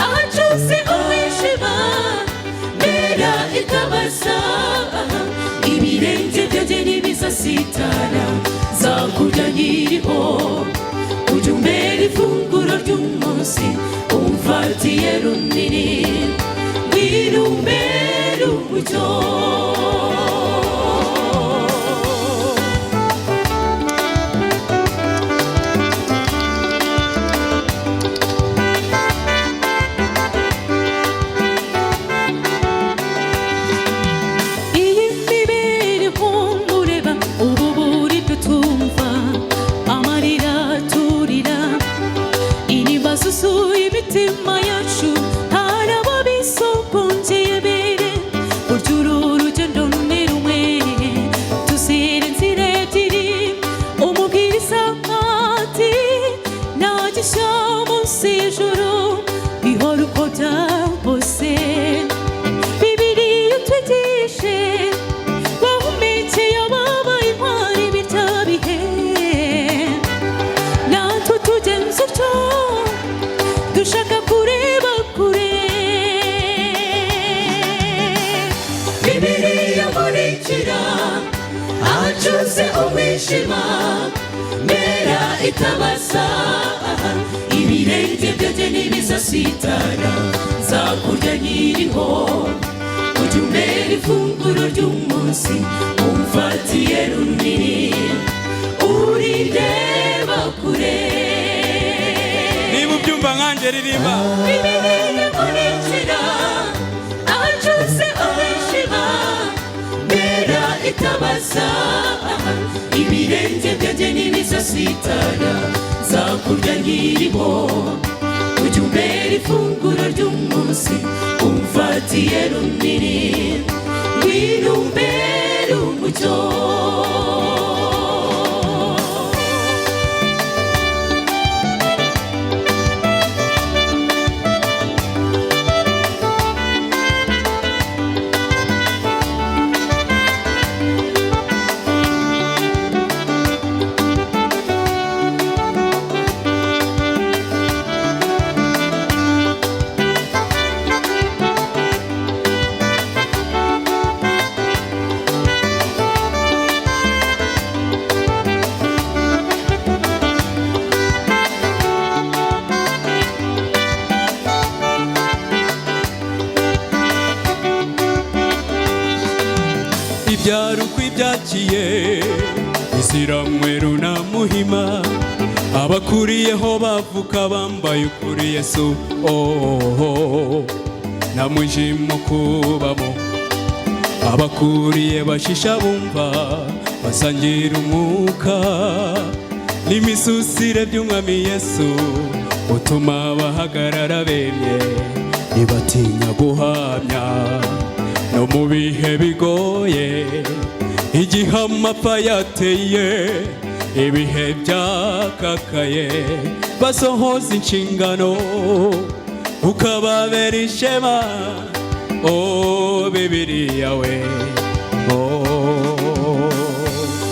ahacuze umwijima mbera ikabaza ibirenge byanjye ntibizasitara nzakurya nkiriho ujya umbera ifunguro ry'umunsi umfatiye runini umucyo. Mera itabasa ibirenge byanjye ntibizasitara nzakurya nkiriho ujya umbera ifunguro ry'umunsi umfatiye runini urireba kure niba ubyumva nkanjye ririmba ibirenge nkurikira ahacuze umwijima mera itabasa ibirenge byanjye ntibizasitara nzakurya nkiriho ujya umbera ifunguro ry'umunsi umfatiye runini ngwino umbere umucyo. ibyaro kwibyakiye isiramweru na muhima abakuriyeho bavuka bambaye ukuri Yesu na mwijimo kubamo abakuriye bashisha bumva basangira umwuka n'imisusire by'umwami Yesu utuma bahagarara bemye ntibatinya guhamya no mu bihe bigoye igihe amapfa yateye ibihe byakakaye basohoza inshingano ukababera ishema Bibiliya we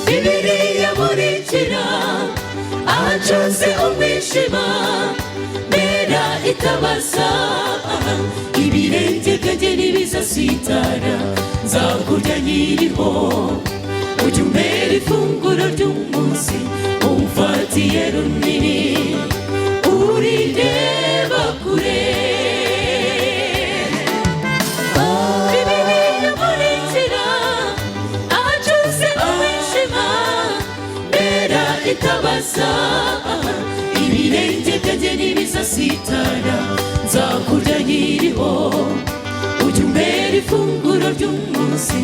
Bibiliya murikira ahacuze umwijima mera itabasa ibirenge byanjye ntibizasitara nzakurya nkiriho ujya umbera ifunguro ry'umunsi umfatiye runini urireba kure Bibiliya murikira ahacuze umwijima mera itabasa ibirenge byanjye ntibizasitara nzakurya nkiriho ujya umbera ifunguro ry'umunsi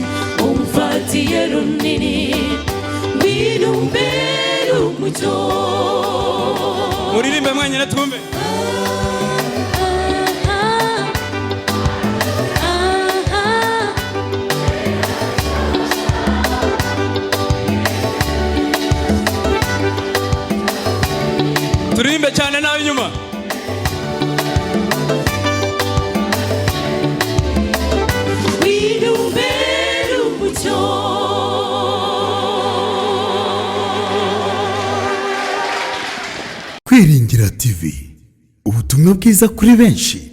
umfatiye runini ngwino umbere umucyo. muririmbe mwenyine twumve turirimbe cyane nawe inyuma Kwiringira TV, ubutumwa bwiza kuri benshi,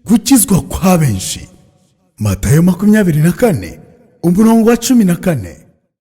gukizwa kwa benshi. Matayo 24 umurongo wa 14.